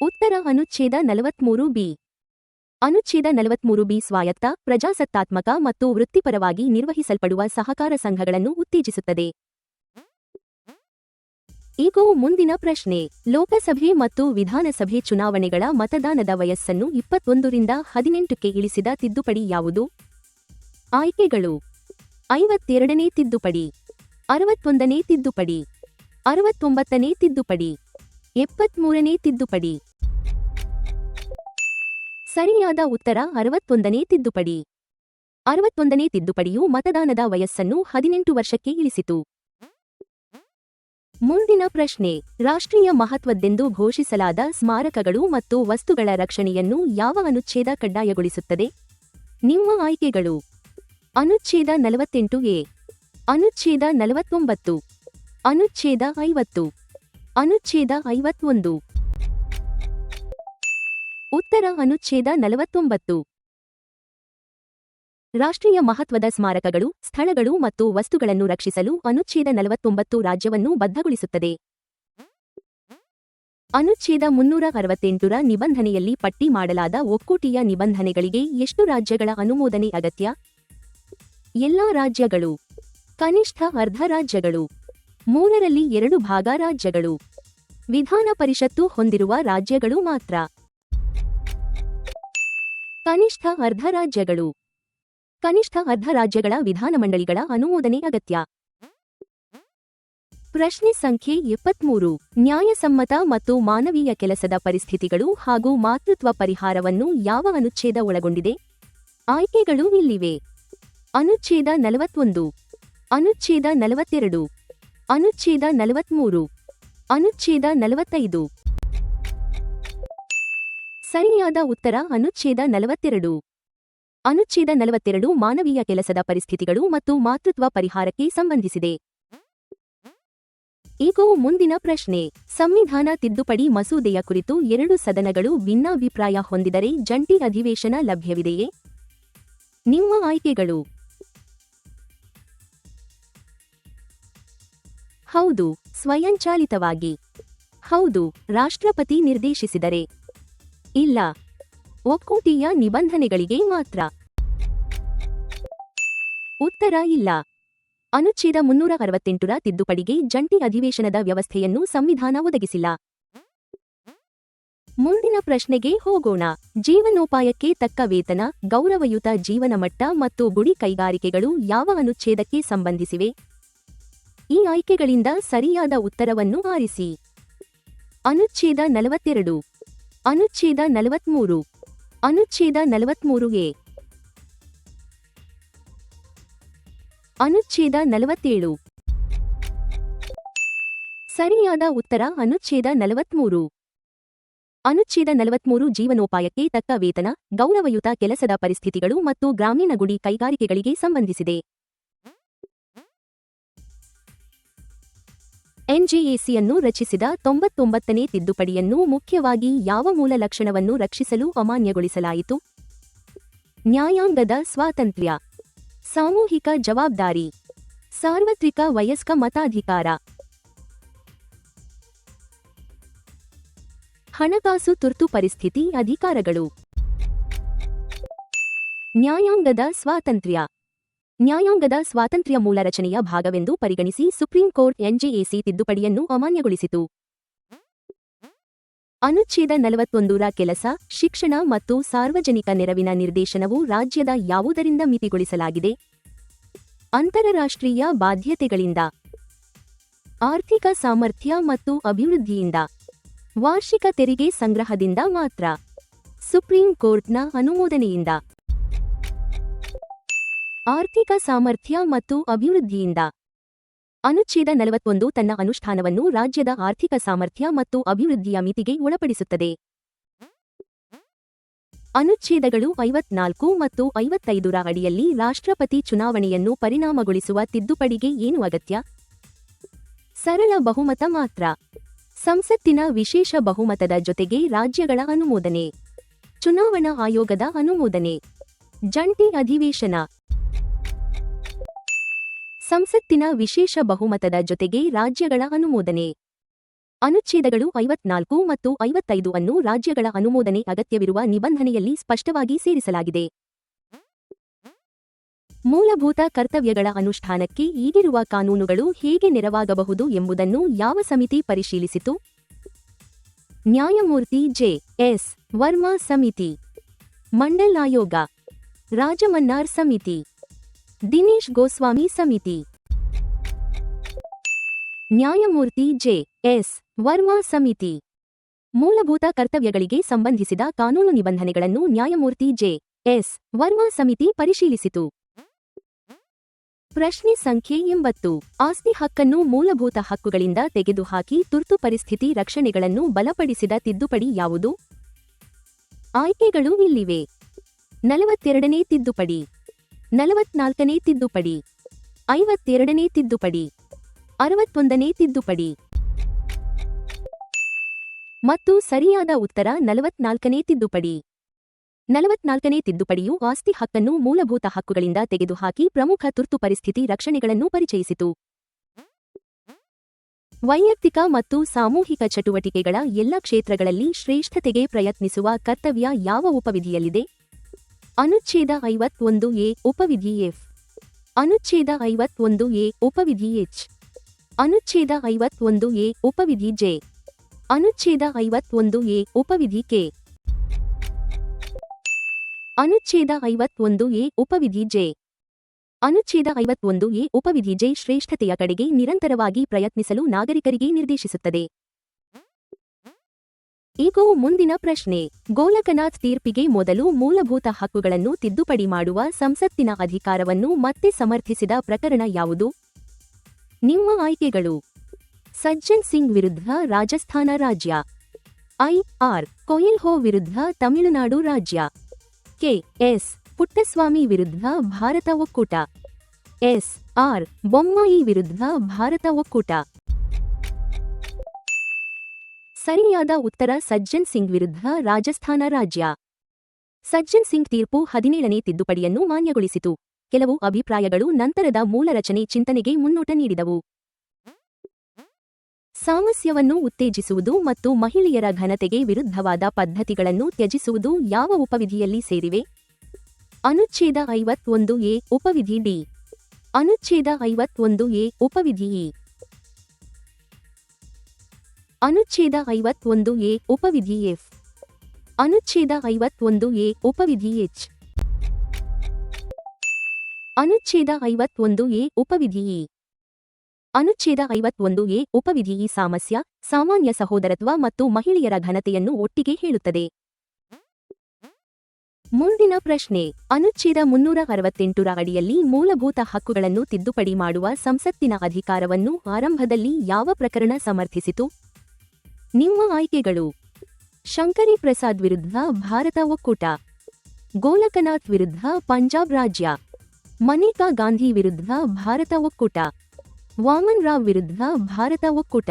ಉತ್ತರ ಅನುಚ್ಛೇದ 43(b). ಅನುಚ್ಛೇದ 43(b) ಸ್ವಾಯತ್ತ, ಪ್ರಜಾಸತ್ತಾತ್ಮಕ ಮತ್ತು ವೃತ್ತಿಪರವಾಗಿ ನಿರ್ವಹಿಸಲ್ಪಡುವ ಸಹಕಾರ ಸಂಘಗಳನ್ನು ಉತ್ತೇಜಿಸುತ್ತದೆ. ಈಗ ಮುಂದಿನ ಪ್ರಶ್ನೆ. ಲೋಕಸಭೆ ಮತ್ತು ವಿಧಾನಸಭೆ ಚುನಾವಣೆಗಳ ಮತದಾನದ ವಯಸ್ಸನ್ನು 21 ರಿಂದ 18ಕ್ಕೆ ಇಳಿಸಿದ ತಿದ್ದುಪಡಿ ಯಾವುದು? ಆಯ್ಕೆಗಳು: 52ನೇ ತಿದ್ದುಪಡಿ, 61ನೇ ತಿದ್ದುಪಡಿ, 69ನೇ ತಿದ್ದುಪಡಿ, 73ನೇ ತಿದ್ದುಪಡಿ. ಸರಿಯಾದ ಉತ್ತರ 61ನೇ ತಿದ್ದುಪಡಿ. 61ನೇ ತಿದ್ದುಪಡಿಯು ಮತದಾನದ ವಯಸ್ಸನ್ನು 18 ವರ್ಷಕ್ಕೆ ಇಳಿಸಿತು. ಮುಂದಿನ ಪ್ರಶ್ನೆ. ರಾಷ್ಟ್ರೀಯ ಮಹತ್ವದ್ದೆಂದು ಘೋಷಿಸಲಾದ ಸ್ಮಾರಕಗಳು ಮತ್ತು ವಸ್ತುಗಳ ರಕ್ಷಣೆಯನ್ನು ಯಾವ ಅನುಚ್ಛೇದ ಕಡ್ಡಾಯಗೊಳಿಸುತ್ತದೆ? ನಿಮ್ಮ ಆಯ್ಕೆಗಳು: ಅನುಚ್ಛೇದ 48(a), ಅನುಚ್ಛೇದ 49, ಅನುಚ್ಛೇದ 50, ಅನುಚ್ಛೇದ 51. ಉತ್ತರ ಅನುಚ್ಛೇದ 49. ರಾಷ್ಟ್ರೀಯ ಮಹತ್ವದ ಸ್ಮಾರಕಗಳು, ಸ್ಥಳಗಳು ಮತ್ತು ವಸ್ತುಗಳನ್ನು ರಕ್ಷಿಸಲು ಅನುಚ್ಛೇದ 49 ರಾಜ್ಯವನ್ನು ಬದ್ಧಗೊಳಿಸುತ್ತದೆ. ಅನುಚ್ಛೇದ 368ರ ನಿಬಂಧನೆಯಲ್ಲಿ ಪಟ್ಟಿ ಮಾಡಲಾದ ಒಕ್ಕೂಟೀಯ ನಿಬಂಧನೆಗಳಿಗೆ ಎಷ್ಟು ರಾಜ್ಯಗಳ ಅನುಮೋದನೆ ಅಗತ್ಯ? ಎಲ್ಲಾ ರಾಜ್ಯಗಳು, ಕನಿಷ್ಠ ಅರ್ಧ ರಾಜ್ಯಗಳು, 3ರಲ್ಲಿ 2 ಭಾಗ ರಾಜ್ಯಗಳು, ವಿಧಾನ ಪರಿಷತ್ತು ಹೊಂದಿರುವ ರಾಜ್ಯಗಳು ಮಾತ್ರ. ಕನಿಷ್ಠ ಅರ್ಧ ರಾಜ್ಯಗಳು. ಕನಿಷ್ಠ ಅರ್ಧ ರಾಜ್ಯಗಳ ವಿಧಾನಮಂಡಳಿಗಳ ಅನುಮೋದನೆ ಅಗತ್ಯ. ಪ್ರಶ್ನೆ ಸಂಖ್ಯೆ 73. ನ್ಯಾಯಸಮ್ಮತ ಮತ್ತು ಮಾನವೀಯ ಕೆಲಸದ ಪರಿಸ್ಥಿತಿಗಳು ಹಾಗೂ ಮಾತೃತ್ವ ಪರಿಹಾರವನ್ನು ಯಾವ ಅನುಚ್ಛೇದ ಒಳಗೊಂಡಿದೆ? ಆಯ್ಕೆಗಳು ಇಲ್ಲಿವೆ. ಅನುಚ್ಛೇದ 41, ಅನುಚ್ಛೇದ 42, ಅನುಚ್ಛೇದ 43, ಅನುಚ್ಛೇದ 45. ಸರಿಯಾದ ಉತ್ತರ ಅನುಚ್ಛೇದ 42. ಅನುಚ್ಛೇದ 42 ಮಾನವೀಯ ಕೆಲಸದ ಪರಿಸ್ಥಿತಿಗಳು ಮತ್ತು ಮಾತೃತ್ವ ಪರಿಹಾರಕ್ಕೆ ಸಂಬಂಧಿಸಿದೆ. ಈಗ ಮುಂದಿನ ಪ್ರಶ್ನೆ. ಸಂವಿಧಾನ ತಿದ್ದುಪಡಿ ಮಸೂದೆಯ ಕುರಿತು 2 ಸದನಗಳು ಭಿನ್ನಾಭಿಪ್ರಾಯ ಹೊಂದಿದರೆ ಜಂಟಿ ಅಧಿವೇಶನ ಲಭ್ಯವಿದೆಯೇ? ನಿಮ್ಮ ಆಯ್ಕೆಗಳು: ಹೌದು, ಸ್ವಯಂಚಾಲಿತವಾಗಿ. ಹೌದು, ರಾಷ್ಟ್ರಪತಿ ನಿರ್ದೇಶಿಸಿದರೆ. ಇಲ್ಲ, ಒಕ್ಕೂಟೀಯ ನಿಬಂಧನೆಗಳಿಗೆ ಮಾತ್ರ. ಉತ್ತರ ಇಲ್ಲ. ಅನುಚ್ಛೇದ 368ರ ತಿದ್ದುಪಡಿಗೆ ಜಂಟಿ ಅಧಿವೇಶನದ ವ್ಯವಸ್ಥೆಯನ್ನು ಸಂವಿಧಾನ ಒದಗಿಸಿಲ್ಲ. ಮುಂದಿನ ಪ್ರಶ್ನೆಗೆ ಹೋಗೋಣ. ಜೀವನೋಪಾಯಕ್ಕೆ ತಕ್ಕ ವೇತನ, ಗೌರವಯುತ ಜೀವನ ಮಟ್ಟ ಮತ್ತು ಗುಡಿ ಕೈಗಾರಿಕೆಗಳು ಯಾವ ಅನುಚ್ಛೇದಕ್ಕೆ ಸಂಬಂಧಿಸಿವೆ? ಈ ಆಯ್ಕೆಗಳಿಂದ ಸರಿಯಾದ ಉತ್ತರವನ್ನು ಆರಿಸಿ. ಅನುಚ್ಛೇದ 42, ಅನುಚ್ಛೇದ 43, ಅನುಚ್ಛೇದ 43(a), ಅನುಚ್ಛೇದ 47. ಸರಿಯಾದ ಉತ್ತರ ಅನುಚ್ಛೇದ 43. ಅನುಚ್ಛೇದ 43 ಜೀವನೋಪಾಯಕ್ಕೆ ತಕ್ಕ ವೇತನ, ಗೌರವಯುತ ಕೆಲಸದ ಪರಿಸ್ಥಿತಿಗಳು ಮತ್ತು ಗ್ರಾಮೀಣ ಗುಡಿ ಕೈಗಾರಿಕೆಗಳಿಗೆ ಸಂಬಂಧಿಸಿದೆ. ಎನ್ಜೆಎಸಿಯನ್ನು ರಚಿಸಿದ 99ನೇ ತಿದ್ದುಪಡಿಯನ್ನು ಮುಖ್ಯವಾಗಿ ಯಾವ ಮೂಲ ಲಕ್ಷಣವನ್ನು ರಕ್ಷಿಸಲು ಅಮಾನ್ಯಗೊಳಿಸಲಾಯಿತು? ನ್ಯಾಯಾಂಗದ ಸ್ವಾತಂತ್ರ್ಯ, ಸಾಮೂಹಿಕ ಜವಾಬ್ದಾರಿ, ಸಾರ್ವತ್ರಿಕ ವಯಸ್ಕ ಮತಾಧಿಕಾರ. ಹಣಕಾಸು ತುರ್ತು ಪರಿಸ್ಥಿತಿ ಅಧಿಕಾರಗಳು. ನ್ಯಾಯಾಂಗದ ಸ್ವಾತಂತ್ರ್ಯ. ನ್ಯಾಯಾಂಗದ ಸ್ವಾತಂತ್ರ್ಯ ಮೂಲ ರಚನೆಯ ಭಾಗವೆಂದು ಪರಿಗಣಿಸಿ ಸುಪ್ರೀಂ ಕೋರ್ಟ್ ಎನ್ಜೆಎಸಿ ತಿದ್ದುಪಡಿಯನ್ನು ಅಮಾನ್ಯಗೊಳಿಸಿತು. ಅನುಚ್ಛೇದ 41ರ ಕೆಲಸ, ಶಿಕ್ಷಣ ಮತ್ತು ಸಾರ್ವಜನಿಕ ನೆರವಿನ ನಿರ್ದೇಶನವು ರಾಜ್ಯದ ಯಾವುದರಿಂದ ಮಿತಿಗೊಳಿಸಲಾಗಿದೆ? ಅಂತರರಾಷ್ಟ್ರೀಯ ಬಾಧ್ಯತೆಗಳಿಂದ, ಆರ್ಥಿಕ ಸಾಮರ್ಥ್ಯ ಮತ್ತು ಅಭಿವೃದ್ಧಿಯಿಂದ, ವಾರ್ಷಿಕ ತೆರಿಗೆ ಸಂಗ್ರಹದಿಂದ ಮಾತ್ರ, ಸುಪ್ರೀಂ ಕೋರ್ಟ್ನ ಅನುಮೋದನೆಯಿಂದ. ಆರ್ಥಿಕ ಸಾಮರ್ಥ್ಯ ಮತ್ತು ಅಭಿವೃದ್ಧಿಯಿಂದ. ಅನುಚ್ಛೇದ 41 ತನ್ನ ಅನುಷ್ಠಾನವನ್ನು ರಾಜ್ಯದ ಆರ್ಥಿಕ ಸಾಮರ್ಥ್ಯ ಮತ್ತು ಅಭಿವೃದ್ಧಿಯ ಮಿತಿಗೆ ಒಳಪಡಿಸುತ್ತದೆ. ಅನುಚ್ಛೇದಗಳು 54 ಮತ್ತು 55ರ ಅಡಿಯಲ್ಲಿ ರಾಷ್ಟ್ರಪತಿ ಚುನಾವಣೆಯನ್ನು ಪರಿಣಾಮಗೊಳಿಸುವ ತಿದ್ದುಪಡಿಗೆ ಏನು ಅಗತ್ಯ? ಸರಳ ಬಹುಮತ ಮಾತ್ರ. ಸಂಸತ್ತಿನ ವಿಶೇಷ ಬಹುಮತದ ಜೊತೆಗೆ ರಾಜ್ಯಗಳ ಅನುಮೋದನೆ. ಚುನಾವಣಾ ಆಯೋಗದ ಅನುಮೋದನೆ. ಜಂಟಿ ಅಧಿವೇಶನ. ಸಂಸತ್ತಿನ ವಿಶೇಷ ಬಹುಮತದ ಜೊತೆಗೆ ರಾಜ್ಯಗಳ ಅನುಮೋದನೆ. ಅನುಚ್ಛೇದಗಳು 54 ಮತ್ತು 55 ಅನ್ನು ರಾಜ್ಯಗಳ ಅನುಮೋದನೆ ಅಗತ್ಯವಿರುವ ನಿಬಂಧನೆಯಲ್ಲಿ ಸ್ಪಷ್ಟವಾಗಿ ಸೇರಿಸಲಾಗಿದೆ. ಮೂಲಭೂತ ಕರ್ತವ್ಯಗಳ ಅನುಷ್ಠಾನಕ್ಕೆ ಈಗಿರುವ ಕಾನೂನುಗಳು ಹೇಗೆ ನೆರವಾಗಬಹುದು ಎಂಬುದನ್ನು ಯಾವ ಸಮಿತಿ ಪರಿಶೀಲಿಸಿತು? ನ್ಯಾಯಮೂರ್ತಿ ಜೆ. ಎಸ್. ವರ್ಮಾ ಸಮಿತಿ. ಮಂಡಲ್ ಆಯೋಗ. ರಾಜಮನ್ನಾರ್ ಸಮಿತಿ. ದಿನೇಶ್ ಗೋಸ್ವಾಮಿ ಸಮಿತಿ. ನ್ಯಾಯಮೂರ್ತಿ ಜೆ. ಎಸ್. ವರ್ಮಾ ಸಮಿತಿ. ಮೂಲಭೂತ ಕರ್ತವ್ಯಗಳಿಗೆ ಸಂಬಂಧಿಸಿದ ಕಾನೂನು ನಿಬಂಧನೆಗಳನ್ನು ನ್ಯಾಯಮೂರ್ತಿ ಜೆ. ಎಸ್. ವರ್ಮಾ ಸಮಿತಿ ಪರಿಶೀಲಿಸಿತು. ಪ್ರಶ್ನೆ ಸಂಖ್ಯೆ 80. ಆಸ್ತಿ ಹಕ್ಕನ್ನು ಮೂಲಭೂತ ಹಕ್ಕುಗಳಿಂದ ತೆಗೆದುಹಾಕಿ ತುರ್ತು ಪರಿಸ್ಥಿತಿ ರಕ್ಷಣೆಗಳನ್ನು ಬಲಪಡಿಸಿದ ತಿದ್ದುಪಡಿ ಯಾವುದು? ಆಯ್ಕೆಗಳು ಇಲ್ಲಿವೆ. 42ನೇ ತಿದ್ದುಪಡಿ, 44ನೇ ತಿದ್ದುಪಡಿ, 52ನೇ ತಿದ್ದುಪಡಿ, 61ನೇ ತಿದ್ದುಪಡಿ. ಮತ್ತು ಸರಿಯಾದ ಉತ್ತರ 44ನೇ ತಿದ್ದುಪಡಿ. 44ನೇ ತಿದ್ದುಪಡಿಯು ಆಸ್ತಿ ಹಕ್ಕನ್ನು ಮೂಲಭೂತ ಹಕ್ಕುಗಳಿಂದ ತೆಗೆದುಹಾಕಿ ಪ್ರಮುಖ ತುರ್ತು ಪರಿಸ್ಥಿತಿ ರಕ್ಷಣೆಗಳನ್ನು ಪರಿಚಯಿಸಿತು. ವೈಯಕ್ತಿಕ ಮತ್ತು ಸಾಮೂಹಿಕ ಚಟುವಟಿಕೆಗಳ ಎಲ್ಲ ಕ್ಷೇತ್ರಗಳಲ್ಲಿ ಶ್ರೇಷ್ಠತೆಗೆ ಪ್ರಯತ್ನಿಸುವ ಕರ್ತವ್ಯ ಯಾವ ಉಪವಿಧಿಯಲ್ಲಿದೆ? ಅನುಚ್ಛೇದ 51ಎ ಉಪವಿಧಿ ಎಫ್. ಅನುಚ್ಛೇದ 51ಎ ಉಪವಿಧಿ ಎಚ್. ಅನುಚ್ಛೇದ 51ಎ ಉಪವಿಧಿ ಜೆ. ಅನುಚ್ಛೇದ 51ಎ ಉಪವಿಧಿ ಕೆ. ಅನುಚ್ಛೇದ 51ಎ ಉಪವಿಧಿ ಜೆ. ಅನುಚ್ಛೇದ 51ಎ ಉಪವಿಧಿ ಜೆ ಶ್ರೇಷ್ಠತೆಯ ಕಡೆಗೆ ನಿರಂತರವಾಗಿ ಪ್ರಯತ್ನಿಸಲು ನಾಗರಿಕರಿಗೆ ನಿರ್ದೇಶಿಸುತ್ತದೆ. ಈಗ ಮುಂದಿನ ಪ್ರಶ್ನೆ. ಗೋಲಕನಾಥ್ ತೀರ್ಪಿಗೆ ಮೊದಲು ಮೂಲಭೂತ ಹಕ್ಕುಗಳನ್ನು ತಿದ್ದುಪಡಿ ಮಾಡುವ ಸಂಸತ್ತಿನ ಅಧಿಕಾರವನ್ನು ಮತ್ತೆ ಸಮರ್ಥಿಸಿದ ಪ್ರಕರಣ ಯಾವುದು? ನಿಮ್ಮ ಆಯ್ಕೆಗಳು. ಸಜ್ಜನ್ ಸಿಂಗ್ ವಿರುದ್ಧ ರಾಜಸ್ಥಾನ ರಾಜ್ಯ. ಐ.ಆರ್. ಕೊಯಿಲ್ಹೋ ವಿರುದ್ಧ ತಮಿಳುನಾಡು ರಾಜ್ಯ. ಕೆ.ಎಸ್. ಪುಟ್ಟಸ್ವಾಮಿ ವಿರುದ್ಧ ಭಾರತ ಒಕ್ಕೂಟ. ಎಸ್.ಆರ್. ಬೊಮ್ಮಾಯಿ ವಿರುದ್ಧ ಭಾರತ ಒಕ್ಕೂಟ. ಸರಿಯಾದ ಉತ್ತರ ಸಜ್ಜನ್ ಸಿಂಗ್ ವಿರುದ್ಧ ರಾಜಸ್ಥಾನ ರಾಜ್ಯ. ಸಜ್ಜನ್ ಸಿಂಗ್ ತೀರ್ಪು 17ನೇ ತಿದ್ದುಪಡಿಯನ್ನು ಮಾನ್ಯಗೊಳಿಸಿತು. ಕೆಲವು ಅಭಿಪ್ರಾಯಗಳು ನಂತರದ ಮೂಲ ರಚನೆ ಚಿಂತನೆಗೆ ಮುನ್ನೋಟ ನೀಡಿದವು. ಸಾಮಸ್ಯವನ್ನು ಉತ್ತೇಜಿಸುವುದು ಮತ್ತು ಮಹಿಳೆಯರ ಘನತೆಗೆ ವಿರುದ್ಧವಾದ ಪದ್ಧತಿಗಳನ್ನು ತ್ಯಜಿಸುವುದು ಯಾವ ಉಪವಿಧಿಯಲ್ಲಿ ಸೇರಿವೆ? ಅನುಚ್ಛೇದ 51ಎ ಉಪವಿಧಿ ಡಿ. ಅನುಚ್ಛೇದ 51ಎ ಉಪವಿಧಿ ಇ. ಅನುಚ್ಛೇದ 51ಎ ಉಪವಿಧಿ ಎಫ್. ಅನುಚ್ಛೇದ 51ಎ ಉಪವಿಧಿ ಎಚ್. ಅನುಚ್ಛೇದ 51ಎ ಉಪವಿಧಿ ಇ. ಅನುಚ್ಛೇದ 51ಎ ಉಪವಿಧಿ ಇ ಸಾಮಸ್ಯ, ಸಾಮಾನ್ಯ ಸಹೋದರತ್ವ ಮತ್ತು ಮಹಿಳೆಯರ ಘನತೆಯನ್ನು ಒಟ್ಟಿಗೆ ಹೇಳುತ್ತದೆ. ಮುಂದಿನ ಪ್ರಶ್ನೆ. ಅನುಚ್ಛೇದ 368ರ ಅಡಿಯಲ್ಲಿ ಮೂಲಭೂತ ಹಕ್ಕುಗಳನ್ನು ತಿದ್ದುಪಡಿ ಮಾಡುವ ಸಂಸತ್ತಿನ ಅಧಿಕಾರವನ್ನು ಆರಂಭದಲ್ಲಿ ಯಾವ ಪ್ರಕರಣ ಸಮರ್ಥಿಸಿತು? ನಿಮ್ಮ ಆಯ್ಕೆಗಳು. ಶಂಕರಿ ಪ್ರಸಾದ್ ವಿರುದ್ಧ ಭಾರತ ಒಕ್ಕೂಟ. ಗೋಲಕನಾಥ್ ವಿರುದ್ಧ ಪಂಜಾಬ್ ರಾಜ್ಯ. ಮನೇಕಾ ಗಾಂಧಿ ವಿರುದ್ಧ ಭಾರತ ಒಕ್ಕೂಟ. ವಾಮನ್ ರಾವ್ ವಿರುದ್ಧ ಭಾರತ ಒಕ್ಕೂಟ.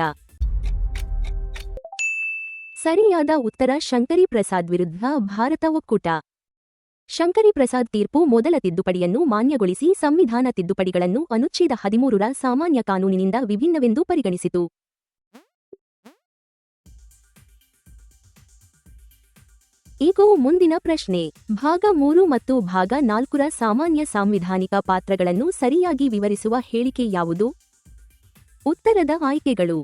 ಸರಿಯಾದ ಉತ್ತರ ಶಂಕರಿ ಪ್ರಸಾದ್ ವಿರುದ್ಧ ಭಾರತ ಒಕ್ಕೂಟ. ಶಂಕರಿ ಪ್ರಸಾದ್ ತೀರ್ಪು ಮೊದಲ ತಿದ್ದುಪಡಿಯನ್ನು ಮಾನ್ಯಗೊಳಿಸಿ ಸಂವಿಧಾನ ತಿದ್ದುಪಡಿಗಳನ್ನು ಅನುಚ್ಛೇದ 13ರ ಸಾಮಾನ್ಯ ಕಾನೂನಿನಿಂದ ವಿಭಿನ್ನವೆಂದು ಪರಿಗಣಿಸಿತು. ಈಗ ಮುಂದಿನ ಪ್ರಶ್ನೆ. ಭಾಗ 3 ಮತ್ತು ಭಾಗ 4ರ ಸಾಮಾನ್ಯ ಸಾಂವಿಧಾನಿಕ ಪಾತ್ರಗಳನ್ನು ಸರಿಯಾಗಿ ವಿವರಿಸುವ ಹೇಳಿಕೆ ಯಾವುದು? ಉತ್ತರದ ಆಯ್ಕೆಗಳು.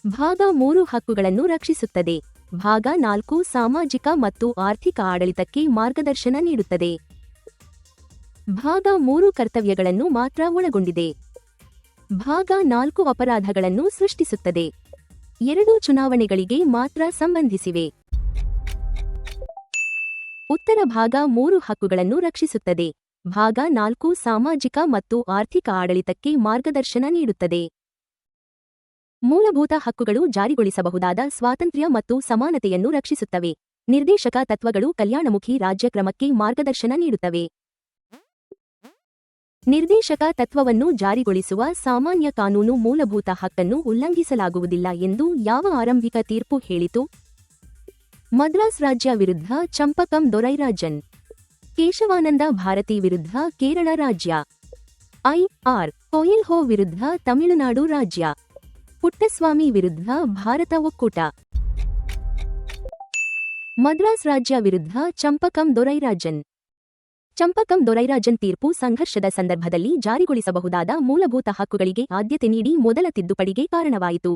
ಭಾಗ 3 ಹಕ್ಕುಗಳನ್ನು ರಕ್ಷಿಸುತ್ತದೆ. ಭಾಗ 4 ಸಾಮಾಜಿಕ ಮತ್ತು ಆರ್ಥಿಕ ಆಡಳಿತಕ್ಕೆ ಮಾರ್ಗದರ್ಶನ ನೀಡುತ್ತದೆ. ಭಾಗ 3 ಕರ್ತವ್ಯಗಳನ್ನು ಮಾತ್ರ ಒಳಗೊಂಡಿದೆ. ಭಾಗ 4 ಅಪರಾಧಗಳನ್ನು ಸೃಷ್ಟಿಸುತ್ತದೆ. 2 ಚುನಾವಣೆಗಳಿಗೆ ಮಾತ್ರ ಸಂಬಂಧಿಸಿವೆ. ಉತ್ತರ ಭಾಗ 3 ಹಕ್ಕುಗಳನ್ನು ರಕ್ಷಿಸುತ್ತದೆ. ಭಾಗ 4 ಸಾಮಾಜಿಕ ಮತ್ತು ಆರ್ಥಿಕ ಆಡಳಿತಕ್ಕೆ ಮಾರ್ಗದರ್ಶನ ನೀಡುತ್ತದೆ. ಮೂಲಭೂತ ಹಕ್ಕುಗಳು ಜಾರಿಗೊಳಿಸಬಹುದಾದ ಸ್ವಾತಂತ್ರ್ಯ ಮತ್ತು ಸಮಾನತೆಯನ್ನು ರಕ್ಷಿಸುತ್ತವೆ. ನಿರ್ದೇಶಕ ತತ್ವಗಳು ಕಲ್ಯಾಣಮುಖಿ ರಾಜ್ಯ ಕ್ರಮಕ್ಕೆ ಮಾರ್ಗದರ್ಶನ ನೀಡುತ್ತವೆ. ನಿರ್ದೇಶಕ ತತ್ವವನ್ನು ಜಾರಿಗೊಳಿಸುವ ಸಾಮಾನ್ಯ ಕಾನೂನು ಮೂಲಭೂತ ಹಕ್ಕನ್ನು ಉಲ್ಲಂಘಿಸಲಾಗುವುದಿಲ್ಲ ಎಂದು ಯಾವ ಆರಂಭಿಕ ತೀರ್ಪು ಹೇಳಿತು? ಮದ್ರಾಸ್ ರಾಜ್ಯ ವಿರುದ್ಧ ಚಂಪಕಂ ದೊರೈರಾಜನ್. ಕೇಶವಾನಂದ ಭಾರತಿ ವಿರುದ್ಧ ಕೇರಳ ರಾಜ್ಯ. ಐ.ಆರ್. ಕೊಯಿಲ್ಹೋ ವಿರುದ್ಧ ತಮಿಳುನಾಡು ರಾಜ್ಯ. ಪುಟ್ಟಸ್ವಾಮಿ ವಿರುದ್ಧ ಭಾರತ ಒಕ್ಕೂಟ. ಮದ್ರಾಸ್ ರಾಜ್ಯ ವಿರುದ್ಧ ಚಂಪಕಂ ದೊರೈರಾಜನ್. ಚಂಪಕಂ ದೊರೈರಾಜನ್ ತೀರ್ಪು ಸಂಘರ್ಷದ ಸಂದರ್ಭದಲ್ಲಿ ಜಾರಿಗೊಳಿಸಬಹುದಾದ ಮೂಲಭೂತ ಹಕ್ಕುಗಳಿಗೆ ಆದ್ಯತೆ ನೀಡಿ ಮೊದಲ ತಿದ್ದುಪಡಿಗೆ ಕಾರಣವಾಯಿತು.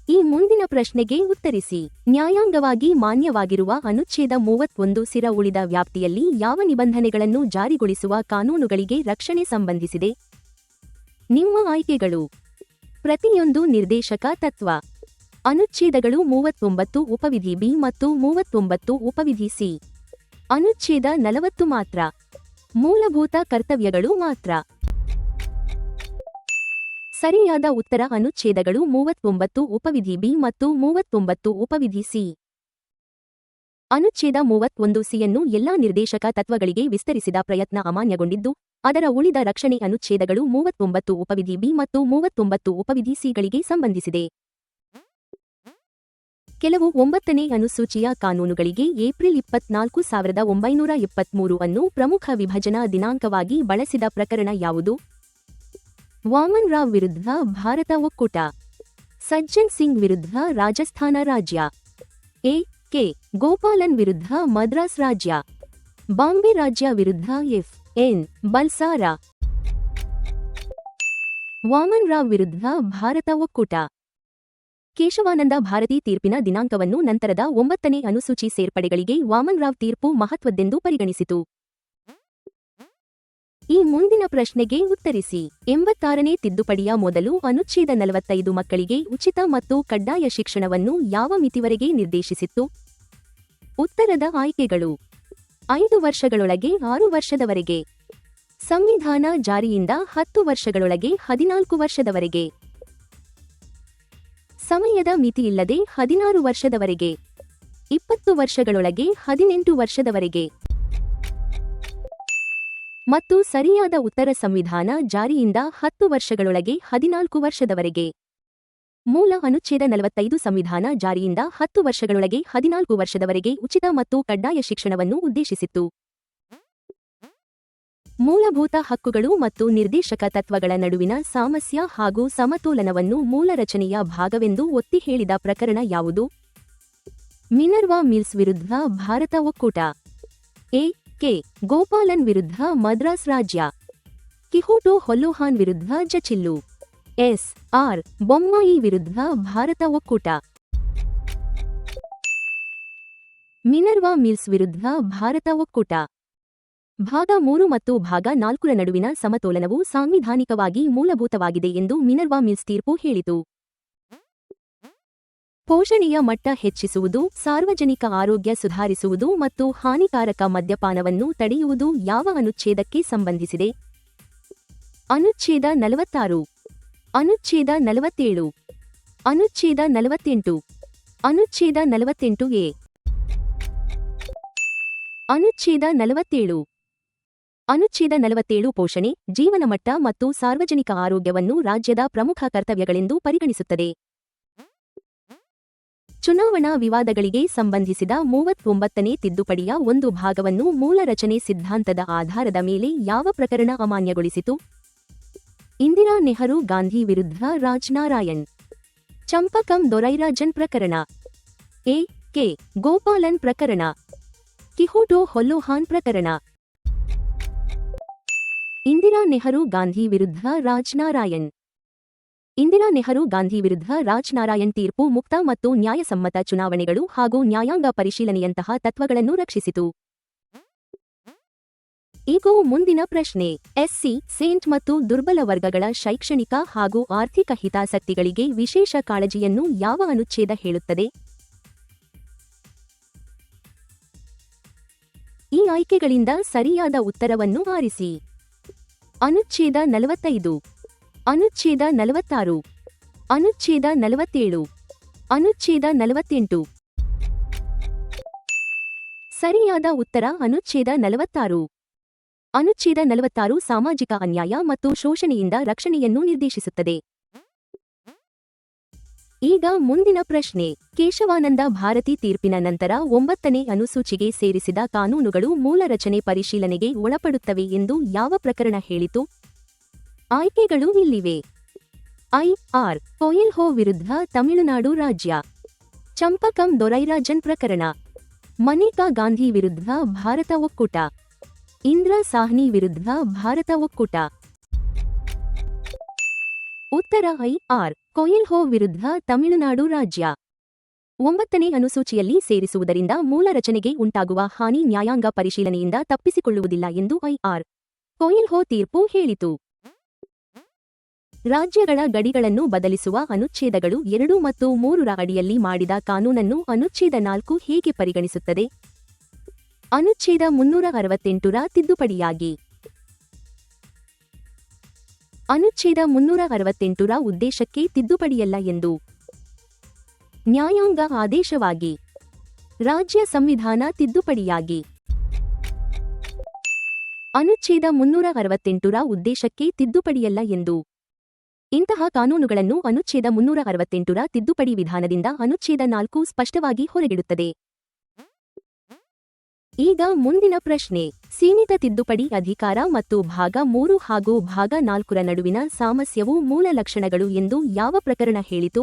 ಈ ಮುಂದಿನ ಪ್ರಶ್ನೆಗೆ ಉತ್ತರಿಸಿ. ನ್ಯಾಯಾಂಗವಾಗಿ ಮಾನ್ಯವಾಗಿರುವ ಅನುಚ್ಛೇದ 31 ಸ್ಥಿರ ಉಳಿದ ವ್ಯಾಪ್ತಿಯಲ್ಲಿ ಯಾವ ನಿಬಂಧನೆಗಳನ್ನು ಜಾರಿಗೊಳಿಸುವ ಕಾನೂನುಗಳಿಗೆ ರಕ್ಷಣೆ ಸಂಬಂಧಿಸಿದೆ? ನಿಮ್ಮ ಆಯ್ಕೆಗಳು. ಪ್ರತಿಯೊಂದು ನಿರ್ದೇಶಕ ತತ್ವ. ಅನುಚ್ಛೇದಗಳು 39 ಉಪವಿಧಿ ಬಿ ಮತ್ತು 39 ಉಪವಿಧಿ ಸಿ. ಅನುಚ್ಛೇದ 40 ಮಾತ್ರ. ಮೂಲಭೂತ ಕರ್ತವ್ಯಗಳು ಮಾತ್ರ. ಸರಿಯಾದ ಉತ್ತರ ಅನುಚ್ಛೇದಗಳು 39 ಉಪವಿಧಿ ಬಿ ಮತ್ತು 39 ಉಪವಿಧಿ ಸಿ. ಅನುಚ್ಛೇದ 31 ಸಿಯನ್ನು ಎಲ್ಲಾ ನಿರ್ದೇಶಕ ತತ್ವಗಳಿಗೆ ವಿಸ್ತರಿಸಿದ ಪ್ರಯತ್ನ ಅಮಾನ್ಯಗೊಂಡಿದ್ದು, ಅದರ ಉಳಿದ ರಕ್ಷಣೆ ಅನುಚ್ಛೇದಗಳು 39 ಉಪವಿಧಿ ಬಿ ಮತ್ತು 39 ಉಪವಿಧಿ ಸಿಗಳಿಗೆ ಸಂಬಂಧಿಸಿದೆ. ಕೆಲವು 9ನೇ ಅನುಸೂಚಿಯ ಕಾನೂನುಗಳಿಗೆ ಏಪ್ರಿಲ್ 24, 1973 ಅನ್ನು ಪ್ರಮುಖ ವಿಭಜನಾ ದಿನಾಂಕವಾಗಿ ಬಳಸಿದ ಪ್ರಕರಣ ಯಾವುದು? ವಾಮನ್ ರಾವ್ ವಿರುದ್ಧ ಭಾರತ ಒಕ್ಕೂಟ. ಸಜ್ಜನ್ ಸಿಂಗ್ ವಿರುದ್ಧ ರಾಜಸ್ಥಾನ ರಾಜ್ಯ. ಎ.ಕೆ. ಗೋಪಾಲನ್ ವಿರುದ್ಧ ಮದ್ರಾಸ್ ರಾಜ್ಯ. ಬಾಂಬೆ ರಾಜ್ಯ ವಿರುದ್ಧ ಎಫ್.ಎನ್. ಬಲ್ಸಾರ. ವಾಮನ್ ರಾವ್ ವಿರುದ್ಧ ಭಾರತ ಒಕ್ಕೂಟ. ಕೇಶವಾನಂದ ಭಾರತಿ ತೀರ್ಪಿನ ದಿನಾಂಕವನ್ನು ನಂತರದ 9ನೇ ಅನುಸೂಚಿ ಸೇರ್ಪಡೆಗಳಿಗೆ ವಾಮನ್ ರಾವ್ ತೀರ್ಪು ಮಹತ್ವದ್ದೆಂದು ಪರಿಗಣಿಸಿತು. ಈ ಮುಂದಿನ ಪ್ರಶ್ನೆಗೆ ಉತ್ತರಿಸಿ. 86ನೇ ತಿದ್ದುಪಡಿಯ ಮೊದಲು ಅನುಚ್ಛೇದ 45 ಮಕ್ಕಳಿಗೆ ಉಚಿತ ಮತ್ತು ಕಡ್ಡಾಯ ಶಿಕ್ಷಣವನ್ನು ಯಾವ ಮಿತಿವರೆಗೆ ನಿರ್ದೇಶಿಸಿತ್ತು? ಉತ್ತರದ ಆಯ್ಕೆಗಳು. 5 ವರ್ಷಗಳೊಳಗೆ 6 ವರ್ಷದವರೆಗೆ. ಸಂವಿಧಾನ ಜಾರಿಯಿಂದ 10 ವರ್ಷಗಳೊಳಗೆ 14 ವರ್ಷದವರೆಗೆ. ಸಮಯದ ಮಿತಿಯಿಲ್ಲದೆ 16 ವರ್ಷದವರೆಗೆ. 20 ವರ್ಷಗಳೊಳಗೆ 18 ವರ್ಷದವರೆಗೆ. ಮತ್ತು ಸರಿಯಾದ ಉತ್ತರ ಸಂವಿಧಾನ ಜಾರಿಯಿಂದ 10 ವರ್ಷಗಳೊಳಗೆ 14 ವರ್ಷದವರೆಗೆ. ಮೂಲ ಅನುಚ್ಛೇದ 45 ಸಂವಿಧಾನ ಜಾರಿಯಿಂದ 10 ವರ್ಷಗಳೊಳಗೆ 14 ವರ್ಷದವರೆಗೆ ಉಚಿತ ಮತ್ತು ಕಡ್ಡಾಯ ಶಿಕ್ಷಣವನ್ನು ಉದ್ದೇಶಿಸಿತ್ತು. ಮೂಲಭೂತ ಹಕ್ಕುಗಳು ಮತ್ತು ನಿರ್ದೇಶಕ ತತ್ವಗಳ ನಡುವಿನ ಸಾಮಸ್ಯ ಹಾಗೂ ಸಮತೋಲನವನ್ನು ಮೂಲ ರಚನೆಯ ಭಾಗವೆಂದು ಒತ್ತಿ ಹೇಳಿದ ಪ್ರಕರಣ ಯಾವುದು? ಮಿನರ್ವಾ ಮಿಲ್ಸ್ ವಿರುದ್ಧ ಭಾರತ ಒಕ್ಕೂಟ. ಎ.ಕೆ. ಗೋಪಾಲನ್ ವಿರುದ್ಧ ಮದ್ರಾಸ್ ರಾಜ್ಯ. ಕಿಹೋಟೋ ಹೊಲ್ಲೋಹಾನ್ ವಿರುದ್ಧ ಜಚಿಲ್ಲು. ಎಸ್.ಆರ್. ಬೊಮ್ಮಾಯಿ ವಿರುದ್ಧ ಭಾರತ ಒಕ್ಕೂಟ. ಮಿನರ್ವಾ ಮಿಲ್ಸ್ ವಿರುದ್ಧ ಭಾರತ ಒಕ್ಕೂಟ. ಭಾಗ 3 ಮತ್ತು ಭಾಗ 4ರ ನಡುವಿನ ಸಮತೋಲನವು ಸಾಂವಿಧಾನಿಕವಾಗಿ ಮೂಲಭೂತವಾಗಿದೆ ಎಂದು ಮಿನರ್ವಾ ಮಿಲ್ಸ್ ತೀರ್ಪು ಹೇಳಿತು. ಪೋಷಣೆಯ ಮಟ್ಟ ಹೆಚ್ಚಿಸುವುದು, ಸಾರ್ವಜನಿಕ ಆರೋಗ್ಯ ಸುಧಾರಿಸುವುದು ಮತ್ತು ಹಾನಿಕಾರಕ ಮದ್ಯಪಾನವನ್ನು ತಡೆಯುವುದು ಯಾವ ಅನುಚ್ಛೇದಕ್ಕೆ ಸಂಬಂಧಿಸಿದೆ? ಅನುಚ್ಛೇದ 46. ಅನುಚ್ಛೇದ 47. ಅನುಚ್ಛೇದ 48. ಅನುಚ್ಛೇದ 48 ಎ. ಅನುಚ್ಛೇದ 47. ಅನುಚ್ಛೇದ 47 ಪೋಷಣೆ, ಜೀವನಮಟ್ಟ ಮತ್ತು ಸಾರ್ವಜನಿಕ ಆರೋಗ್ಯವನ್ನು ರಾಜ್ಯದ ಪ್ರಮುಖ ಕರ್ತವ್ಯಗಳೆಂದು ಪರಿಗಣಿಸುತ್ತದೆ. ಚುನಾವಣಾ ವಿವಾದಗಳಿಗೆ ಸಂಬಂಧಿಸಿದ 39ನೇ ತಿದ್ದುಪಡಿಯ ಒಂದು ಭಾಗವನ್ನು ಮೂಲ ರಚನೆ ಸಿದ್ಧಾಂತದ ಆಧಾರದ ಮೇಲೆ ಯಾವ ಪ್ರಕರಣ ಅಮಾನ್ಯಗೊಳಿಸಿತು? ಇಂದಿರಾ ನೆಹರು ಗಾಂಧಿ ವಿರುದ್ಧ ರಾಜನಾರಾಯಣ್ ಚಂಪಕಂ ದೊರೈರಾಜನ್ ಪ್ರಕರಣ, ಎ ಕೆ ಗೋಪಾಲನ್ ಪ್ರಕರಣ, ಕಿಹುಟೋ ಹೊಲ್ಲೋಹಾನ್ ಪ್ರಕರಣ. ಇಂದಿರಾ ನೆಹರು ಗಾಂಧಿ ವಿರುದ್ಧ ರಾಜನಾರಾಯಣ್. ಇಂದಿರಾ ನೆಹರು ಗಾಂಧಿ ವಿರುದ್ಧ ರಾಜನಾರಾಯಣ್ ತೀರ್ಪು ಮುಕ್ತ ಮತ್ತು ನ್ಯಾಯಸಮ್ಮತ ಚುನಾವಣೆಗಳು ಹಾಗೂ ನ್ಯಾಯಾಂಗ ಪರಿಶೀಲನೆಯಂತಹ ತತ್ವಗಳನ್ನು ರಕ್ಷಿಸಿತು. ಈಗ ಮುಂದಿನ ಪ್ರಶ್ನೆ. ಎಸ್ಸಿ, ಸೇಂಟ್ ಮತ್ತು ದುರ್ಬಲ ವರ್ಗಗಳ ಶೈಕ್ಷಣಿಕ ಹಾಗೂ ಆರ್ಥಿಕ ಹಿತಾಸಕ್ತಿಗಳಿಗೆ ವಿಶೇಷ ಕಾಳಜಿಯನ್ನು ಯಾವ ಅನುಚ್ಛೇದ ಹೇಳುತ್ತದೆ? ಈ ಆಯ್ಕೆಗಳಿಂದ ಸರಿಯಾದ ಉತ್ತರವನ್ನು ಆರಿಸಿ. ಅನುಚ್ಛೇದ 45, ಅನುಚ್ಛೇದ 46, ಅನುಚ್ಛೇದ 47, ಅನುಚ್ಛೇದ 48. ಸರಿಯಾದ ಉತ್ತರ ಅನುಚ್ಛೇದ 46. ಅನುಚ್ಛೇದ 46 ಸಾಮಾಜಿಕ ಅನ್ಯಾಯ ಮತ್ತು ಶೋಷಣೆಯಿಂದ ರಕ್ಷಣೆಯನ್ನು ನಿರ್ದೇಶಿಸುತ್ತದೆ. ಈಗ ಮುಂದಿನ ಪ್ರಶ್ನೆ. ಕೇಶವಾನಂದ ಭಾರತಿ ತೀರ್ಪಿನ ನಂತರ 9ನೇ ಅನುಸೂಚಿಗೆ ಸೇರಿಸಿದ ಕಾನೂನುಗಳು ಮೂಲ ರಚನೆ ಪರಿಶೀಲನೆಗೆ ಒಳಪಡುತ್ತವೆ ಎಂದು ಯಾವ ಪ್ರಕರಣ ಹೇಳಿತು? ಆಯ್ಕೆಗಳು ಇಲ್ಲಿವೆ. ಐ ಆರ್ ಕೊಯೆಲ್ಹೋ ವಿರುದ್ಧ ತಮಿಳುನಾಡು ರಾಜ್ಯ, ಚಂಪಕಂ ದೊರೈರಾಜನ್ ಪ್ರಕರಣ, ಮನೇಕಾ ಗಾಂಧಿ ವಿರುದ್ಧ ಭಾರತ ಒಕ್ಕೂಟ, ಇಂದಿರಾ ಸಾಹ್ನಿ ವಿರುದ್ಧ ಭಾರತ ಒಕ್ಕೂಟ. ಉತ್ತರ ಐ ಆರ್ ಕೊಯೆಲ್ಹೋ ವಿರುದ್ಧ ತಮಿಳುನಾಡು ರಾಜ್ಯ. 9ನೇ ಅನುಸೂಚಿಯಲ್ಲಿ ಸೇರಿಸುವುದರಿಂದ ಮೂಲ ರಚನೆಗೆ ಉಂಟಾಗುವ ಹಾನಿ ನ್ಯಾಯಾಂಗ ಪರಿಶೀಲನೆಯಿಂದ ತಪ್ಪಿಸಿಕೊಳ್ಳುವುದಿಲ್ಲ ಎಂದು ಐ ಆರ್ ಕೊಯೆಲ್ಹೋ ತೀರ್ಪು ಹೇಳಿತು. ರಾಜ್ಯಗಳ ಗಡಿಗಳನ್ನು ಬದಲಿಸುವ ಅನುಚ್ಛೇದಗಳು 2 ಮತ್ತು 3ರ ಅಡಿಯಲ್ಲಿ ಮಾಡಿದ ಕಾನೂನನ್ನು ಅನುಚ್ಛೇದ 4 ಹೇಗೆ ಪರಿಗಣಿಸುತ್ತದೆ? ಅನುಚ್ಛೇದ 368ರ ತಿದ್ದುಪಡಿಯಾಗಿ. ಅನುಚ್ಛೇದ 368ರ ಉದ್ದೇಶಕ್ಕೆ ತಿದ್ದುಪಡಿಯಲ್ಲ ಎಂದು. ನ್ಯಾಯಾಂಗ ಆದೇಶವಾಗಿ. ರಾಜ್ಯ ಸಂವಿಧಾನ ತಿದ್ದುಪಡಿಯಾಗಿ. ಅನುಚ್ಛೇದ 368ರ ಉದ್ದೇಶಕ್ಕೆ ತಿದ್ದುಪಡಿಯಲ್ಲ ಎಂದು. ಇಂತಹ ಕಾನೂನುಗಳನ್ನು ಅನುಚ್ಛೇದ 368ರ ತಿದ್ದುಪಡಿ ವಿಧಾನದಿಂದ ಅನುಚ್ಛೇದ 4 ಸ್ಪಷ್ಟವಾಗಿ ಹೊರಗಿಡುತ್ತದೆ. ಈಗ ಮುಂದಿನ ಪ್ರಶ್ನೆ. ಸೀಮಿತ ತಿದ್ದುಪಡಿ ಅಧಿಕಾರ ಮತ್ತು ಭಾಗ 3 ಹಾಗೂ ಭಾಗ 4ರ ನಡುವಿನ ಸಾಮಸ್ಯವು ಮೂಲ ಲಕ್ಷಣಗಳು ಎಂದು ಯಾವ ಪ್ರಕರಣ ಹೇಳಿತು?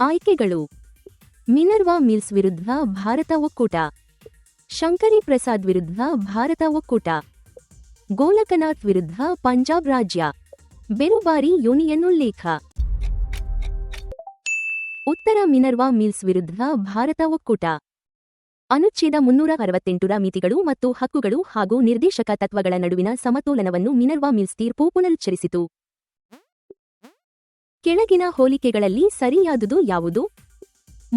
ಆಯ್ಕೆಗಳು. ಮಿನರ್ವಾ ಮಿಲ್ಸ್ ವಿರುದ್ಧ ಭಾರತ ಒಕ್ಕೂಟ, ಶಂಕರಿ ಪ್ರಸಾದ್ ವಿರುದ್ಧ ಭಾರತ ಒಕ್ಕೂಟ, ಗೋಲಕನಾಥ್ ವಿರುದ್ಧ ಪಂಜಾಬ್ ರಾಜ್ಯ, ಬೆರುಬಾರಿ ಯೂನಿಯನ್ ಉಲ್ಲೇಖ. ಉತ್ತರ ಮಿನರ್ವಾ ಮಿಲ್ಸ್ ವಿರುದ್ಧ ಭಾರತ ಒಕ್ಕೂಟ. ಅನುಚ್ಛೇದ 368ರ ಮಿತಿಗಳು ಮತ್ತು ಹಕ್ಕುಗಳು ಹಾಗೂ ನಿರ್ದೇಶಕ ತತ್ವಗಳ ನಡುವಿನ ಸಮತೋಲನವನ್ನು ಮಿನರ್ವಾ ಮಿಲ್ಸ್ ತೀರ್ಪು ಪುನರುಚ್ಚರಿಸಿತು. ಕೆಳಗಿನ ಹೋಲಿಕೆಗಳಲ್ಲಿ ಸರಿಯಾದುದು ಯಾವುದು?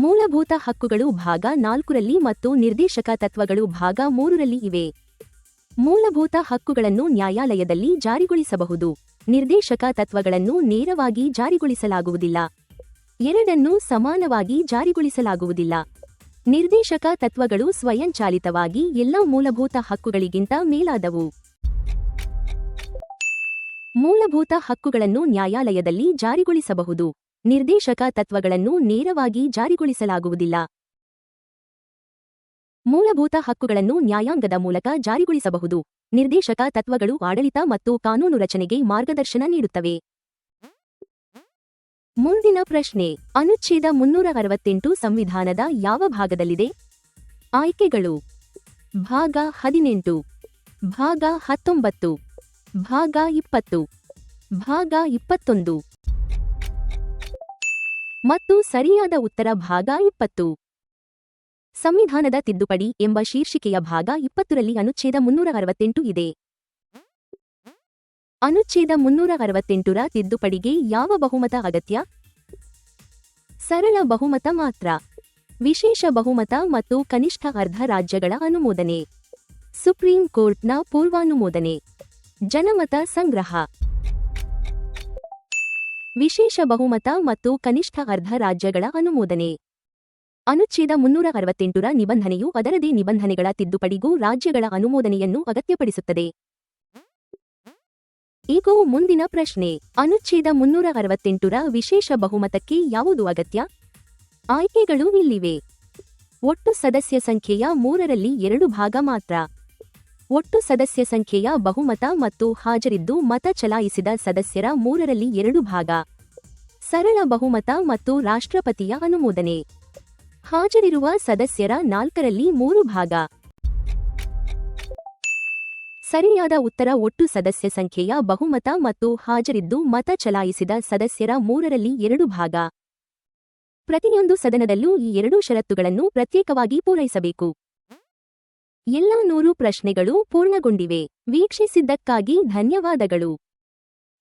ಮೂಲಭೂತ ಹಕ್ಕುಗಳು ಭಾಗ 4ರಲ್ಲಿ ಮತ್ತು ನಿರ್ದೇಶಕ ತತ್ವಗಳು ಭಾಗ 3ರಲ್ಲಿ ಇವೆ. ಮೂಲಭೂತ ಹಕ್ಕುಗಳನ್ನು ನ್ಯಾಯಾಲಯದಲ್ಲಿ ಜಾರಿಗೊಳಿಸಬಹುದು. ನಿರ್ದೇಶಕ ತತ್ವಗಳನ್ನು ನೇರವಾಗಿ ಜಾರಿಗೊಳಿಸಲಾಗುವುದಿಲ್ಲ. ಎರಡನ್ನೂ ಸಮಾನವಾಗಿ ಜಾರಿಗೊಳಿಸಲಾಗುವುದಿಲ್ಲ. ನಿರ್ದೇಶಕ ತತ್ವಗಳು ಸ್ವಯಂಚಾಲಿತವಾಗಿ ಎಲ್ಲ ಮೂಲಭೂತ ಹಕ್ಕುಗಳಿಗಿಂತ ಮೇಲಾದವು. ಮೂಲಭೂತ ಹಕ್ಕುಗಳನ್ನು ನ್ಯಾಯಾಲಯದಲ್ಲಿ ಜಾರಿಗೊಳಿಸಬಹುದು. ನಿರ್ದೇಶಕ ತತ್ವಗಳನ್ನು ನೇರವಾಗಿ ಜಾರಿಗೊಳಿಸಲಾಗುವುದಿಲ್ಲ. ಮೂಲಭೂತ ಹಕ್ಕುಗಳನ್ನು ನ್ಯಾಯಾಂಗದ ಮೂಲಕ ಜಾರಿಗೊಳಿಸಬಹುದು. ನಿರ್ದೇಶಕ ತತ್ವಗಳು ಆಡಳಿತ ಮತ್ತು ಕಾನೂನು ರಚನೆಗೆ ಮಾರ್ಗದರ್ಶನ ನೀಡುತ್ತವೆ. ಮುಂದಿನ ಪ್ರಶ್ನೆ. ಅನುಚ್ಛೇದ 368 ಸಂವಿಧಾನದ ಯಾವ ಭಾಗದಲ್ಲಿದೆ? ಆಯ್ಕೆಗಳು. ಭಾಗ 18, ಭಾಗ 19, ಭಾಗ 20, ಭಾಗ 21. ಮತ್ತು ಸರಿಯಾದ ಉತ್ತರ ಭಾಗ 20. ಸಂವಿಧಾನದ ತಿದ್ದುಪಡಿ ಎಂಬ ಶೀರ್ಷಿಕೆಯ ಭಾಗ 20ರಲ್ಲಿ ಅನುಚ್ಛೇದ 368 ಇದೆ. ಅನುಚ್ಛೇದ 368ರ ತಿದ್ದುಪಡಿಗೆ ಯಾವ ಬಹುಮತ ಅಗತ್ಯ? ಸರಳ ಬಹುಮತ ಮಾತ್ರ. ವಿಶೇಷ ಬಹುಮತ ಮತ್ತು ಕನಿಷ್ಠ ಅರ್ಧ ರಾಜ್ಯಗಳ ಅನುಮೋದನೆ. ಸುಪ್ರೀಂ ಕೋರ್ಟ್ನ ಪೂರ್ವಾನುಮೋದನೆ. ಜನಮತ ಸಂಗ್ರಹ. ವಿಶೇಷ ಬಹುಮತ ಮತ್ತು ಕನಿಷ್ಠ ಅರ್ಧ ರಾಜ್ಯಗಳ ಅನುಮೋದನೆ. ಅನುಚ್ಛೇದ 368ರ ನಿಬಂಧನೆಯು ಅದರದೇ ನಿಬಂಧನೆಗಳ ತಿದ್ದುಪಡಿಗೂ ರಾಜ್ಯಗಳ ಅನುಮೋದನೆಯನ್ನು ಅಗತ್ಯಪಡಿಸುತ್ತದೆ. ಈಗ ಮುಂದಿನ ಪ್ರಶ್ನೆ. ಅನುಚ್ಛೇದ 368ರ ವಿಶೇಷ ಬಹುಮತಕ್ಕೆ ಯಾವುದು ಅಗತ್ಯ? ಆಯ್ಕೆಗಳು ಇಲ್ಲಿವೆ. ಒಟ್ಟು ಸದಸ್ಯ ಸಂಖ್ಯೆಯ 3ರಲ್ಲಿ 2 ಭಾಗ ಮಾತ್ರ. ಒಟ್ಟು ಸದಸ್ಯ ಸಂಖ್ಯೆಯ ಬಹುಮತ ಮತ್ತು ಹಾಜರಿದ್ದು ಮತ ಚಲಾಯಿಸಿದ ಸದಸ್ಯರ 3ರಲ್ಲಿ 2 ಭಾಗ. ಸರಳ ಬಹುಮತ ಮತ್ತು ರಾಷ್ಟ್ರಪತಿಯ ಅನುಮೋದನೆ. ಹಾಜರಿರುವ ಸದಸ್ಯರ 4ರಲ್ಲಿ 3 ಭಾಗ. ಸರಿಯಾದ ಉತ್ತರ ಒಟ್ಟು ಸದಸ್ಯ ಸಂಖ್ಯೆಯ ಬಹುಮತ ಮತ್ತು ಹಾಜರಿದ್ದು ಮತ ಚಲಾಯಿಸಿದ ಸದಸ್ಯರ 3ರಲ್ಲಿ 2 ಭಾಗ. ಪ್ರತಿಯೊಂದು ಸದನದಲ್ಲೂ ಈ 2 ಷರತ್ತುಗಳನ್ನು ಪ್ರತ್ಯೇಕವಾಗಿ ಪೂರೈಸಬೇಕು. ಎಲ್ಲ 100 ಪ್ರಶ್ನೆಗಳು ಪೂರ್ಣಗೊಂಡಿವೆ. ವೀಕ್ಷಿಸಿದ್ದಕ್ಕಾಗಿ ಧನ್ಯವಾದಗಳು.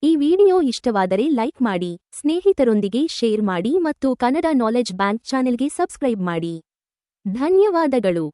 ಈ ವಿಡಿಯೋ ಇಷ್ಟವಾದರೆ ಲೈಕ್ ಮಾಡಿ, ಸ್ನೇಹಿತರೊಂದಿಗೆ ಶೇರ್ ಮಾಡಿ ಮತ್ತು ಕನ್ನಡ ನಾಲೆಡ್ಜ್ ಬ್ಯಾಂಕ್ ಚಾನೆಲ್ಗೆ ಸಬ್ಸ್ಕ್ರೈಬ್ ಮಾಡಿ. ಧನ್ಯವಾದಗಳು.